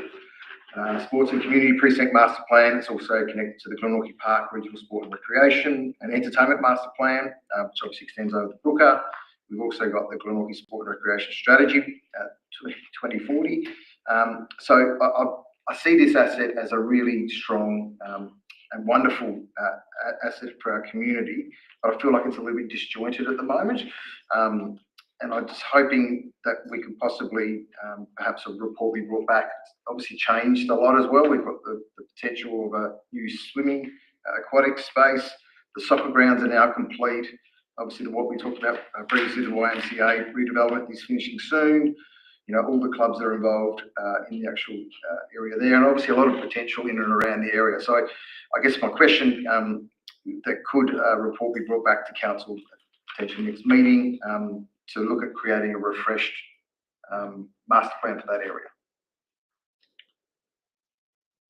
Sports and Community Precinct Master Plan. It's also connected to the Glenorchy Park Regional Sport and Recreation and Entertainment Master Plan, which obviously extends over the Brooker. We've also got the Glenorchy Sport and Recreation Strategy 2040. So I see this asset as a really strong and wonderful asset for our community, but I feel like it's a little bit disjointed at the moment. And I'm just hoping that we could possibly perhaps a report be brought back. It's obviously changed a lot as well. We've got the potential of a new swimming aquatic space. The soccer grounds are now complete. Obviously, what we talked about previously, the YMCA redevelopment is finishing soon. All the clubs that are involved in the actual area there, and obviously a lot of potential in and around the area. So I guess my question, that could a report be brought back to council potentially next meeting to look at creating a refreshed master plan for that area.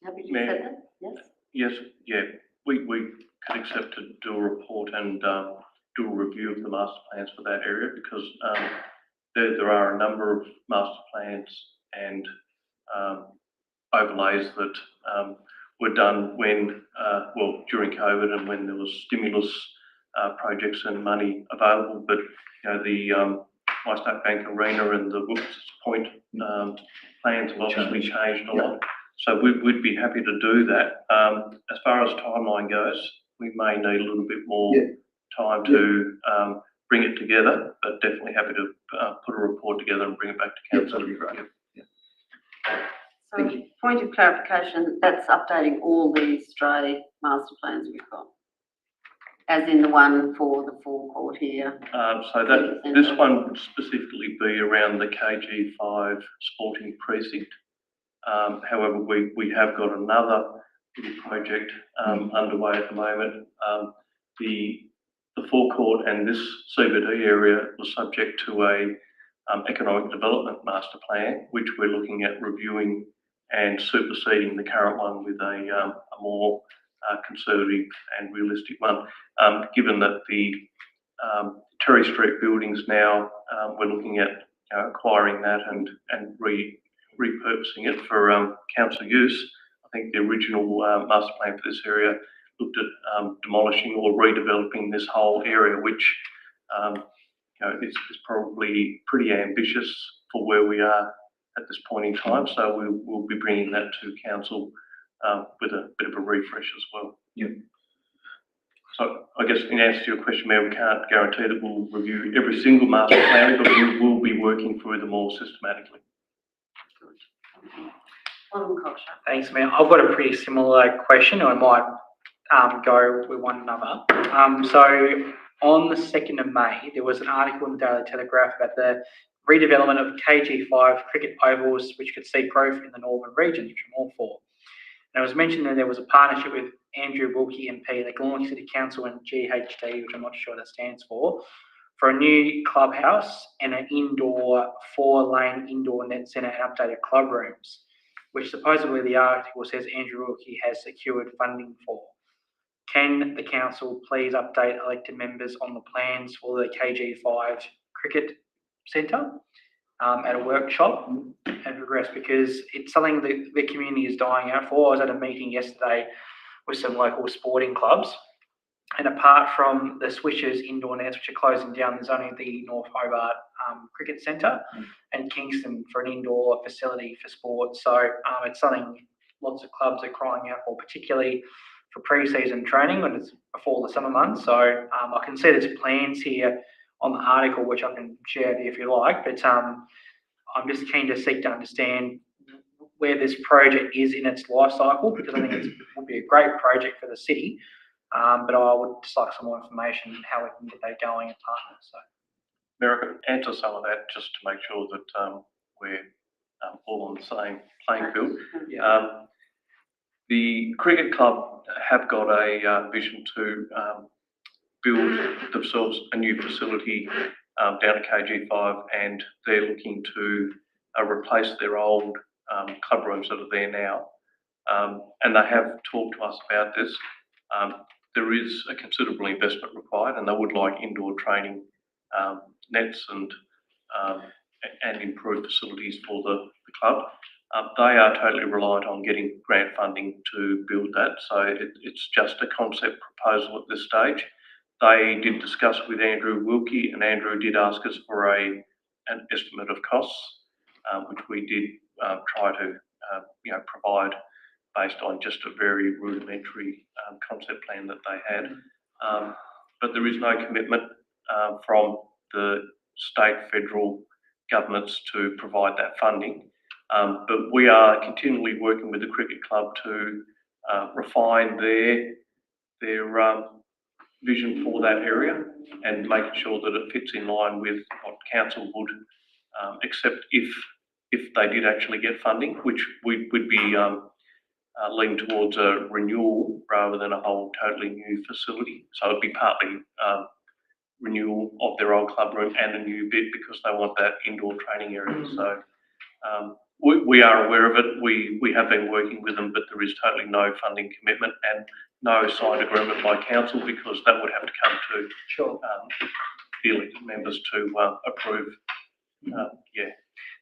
Happy to say that? Yes. Yes, yeah, we could accept to do a report and do a review of the master plans for that area, because there are a number of master plans and overlays that were done when, during COVID and when there was stimulus projects and money available. But, the My State Bank Arena and the Wilkes Point plans have obviously changed a lot. So we'd be happy to do that. As far as timeline goes, we may need a little bit more time to bring it together, but definitely happy to put a report together and bring it back to council. That'd be great. So point of clarification, that's updating all the stray master plans we've got, as in the one for the forecourt here. So this one would specifically be around the KG5 sporting precinct. However, we have got another little project underway at the moment. The forecourt and this CBD area was subject to a economic development master plan, which we're looking at reviewing and superseding the current one with a more conservative and realistic one. Given that the Terry Street buildings now, we're looking at acquiring that and repurposing it for council use. I think the original master plan for this area looked at demolishing or redeveloping this whole area, which is probably pretty ambitious for where we are at this point in time. So we'll be bringing that to council with a bit of a refresh as well. Yeah. So I guess in answer to your question, Mayor, we can't guarantee that we'll review every single master plan, but we will be working through them all systematically. Thanks, Mayor. I've got a pretty similar question, and I might go with one another. So on the 2nd of May, there was an article in the Daily Telegraph about the redevelopment of KG5 cricket ovals, which could see growth in the northern regions, which I'm all for. And it was mentioned that there was a partnership with Andrew Wilkie MP, the Glenorchy City Council, and GHD, which I'm not sure what that stands for a new clubhouse and an indoor 4-lane indoor net centre and updated club rooms, which supposedly the article says Andrew Wilkie has secured funding for. Can the council please update elected members on the plans for the KG5 cricket centre at a workshop and progress, because it's something that the community is dying out for. I was at a meeting yesterday with some local sporting clubs, and apart from the Swishers indoor nets, which are closing down, there's only the North Hobart Cricket Centre and Kingston for an indoor facility for sport. So it's something lots of clubs are crying out for, particularly for pre-season training when it's before the summer months. So I can see there's plans here on the article, which I can share with you if you like, but I'm just keen to seek to understand where this project is in its life cycle, because I think it would be a great project for the city. But I would just like some more information how we can get that going and partner. So. Mayor, I could answer some of that just to make sure that we're all on the same playing field. Yeah. The cricket club have got a vision to build themselves a new facility down at KG5, and they're looking to replace their old club rooms that are there now. And they have talked to us about this. There is a considerable investment required, and they would like indoor training nets and improved facilities for the club. They are totally reliant on getting grant funding to build that, so it's just a concept proposal at this stage. They did discuss with Andrew Wilkie, and Andrew did ask us for an estimate of costs, which we did try to provide based on just a very rudimentary concept plan that they had. But there is no commitment from the state, federal governments to provide that funding. But we are continually working with the cricket club to refine their vision for that area and making sure that it fits in line with what council would accept if they did actually get funding, which would be leaning towards a renewal rather than a whole totally new facility. So it'd be partly renewal of their old club room and a new bit because they want that indoor training area. So we are aware of it. We have been working with them, but there is totally no funding commitment and no signed agreement by council because that would have to come to the elected members to approve.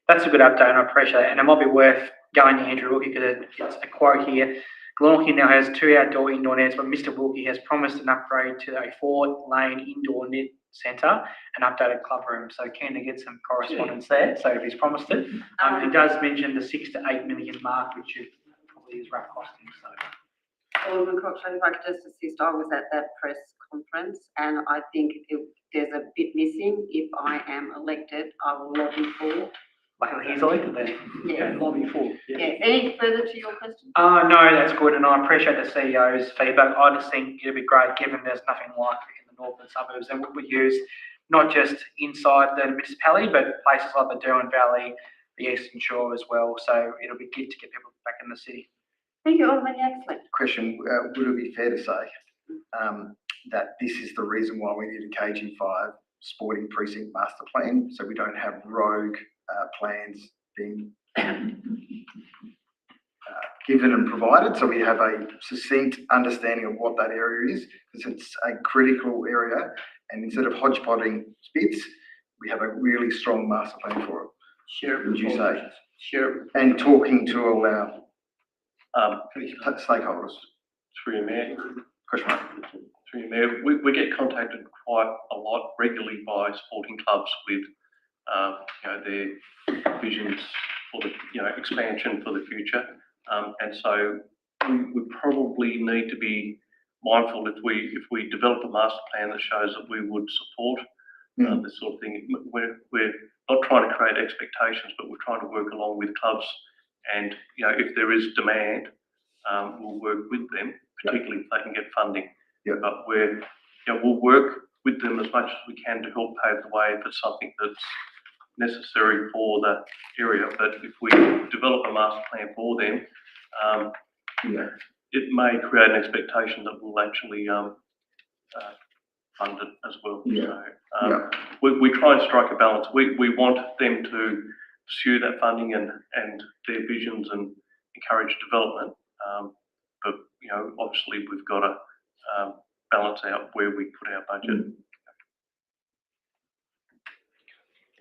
That's a good update, and I appreciate it. And it might be worth going to Andrew Wilkie because it's a quote here. Glenorchy now has 2 indoor nets, but Mr. Wilkie has promised an upgrade to a 4-lane indoor net centre and updated club room. So keen to get some correspondence there. So if he's promised it, he does mention the 6 to 8 million mark, which probably is rough costing. So. Alderman Croucher, if I could just assist, I was at that press conference, and I think there's a bit missing. If I am elected, I will lobby for. Well, he's elected then. Yeah. Lobby for. Yeah. Any further to your question? No, that's good, and I appreciate the CEO's feedback. I just think it'd be great, given there's nothing like it in the northern suburbs, and we use not just inside the municipality, but places like the Derwent Valley, the Eastern Shore as well. So it'll be good to get people back in the city. Thank you, Alderman Yaxley. Question, would it be fair to say that this is the reason why we need a KG5 sporting precinct master plan, so we don't have rogue plans being given and provided, so we have a succinct understanding of what that area is, because it's a critical area, and instead of hodgepodging bits, we have a really strong master plan for it. Sure. Would you say? Sure. And talking to all our stakeholders. Through your mayor. Question mark. Through your mayor, we get contacted quite a lot regularly by sporting clubs with their visions for the expansion for the future, and so we probably need to be mindful if we develop a master plan that shows that we would support this sort of thing. We're not trying to create expectations, but we're trying to work along with clubs, and if there is demand, we'll work with them, particularly if they can get funding. Yeah. But we'll work with them as much as we can to help pave the way if it's something that's necessary for the area. But if we develop a master plan for them, it may create an expectation that we'll actually fund it as well. So we try and strike a balance. We want them to pursue that funding and their visions and encourage development. But obviously we've got to balance out where we put our budget.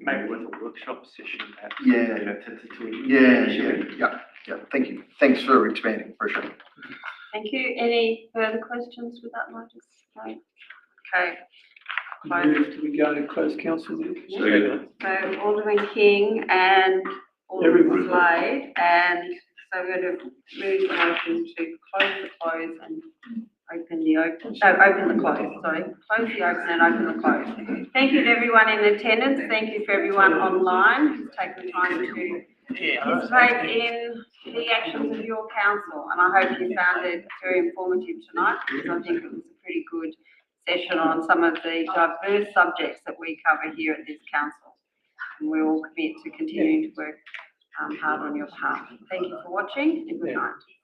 Maybe with a workshop session. Yeah. Thank you. Thanks for expanding. Appreciate it. Thank you. Any further questions with that notice? No. Okay. Move to go to closed council then. So Alderman King and Alderman Slade, and so we're going to move the motion to close and open the open. No, open the close. Sorry, close the open and open the close. Thank you to everyone in attendance. Thank you for everyone online who's taken the time to participate in the actions of your council, and I hope you found it very informative tonight, because I think it was pretty good session on some of the diverse subjects that we cover here at this council. And we will commit to continuing to work hard on your behalf. Thank you for watching and good night.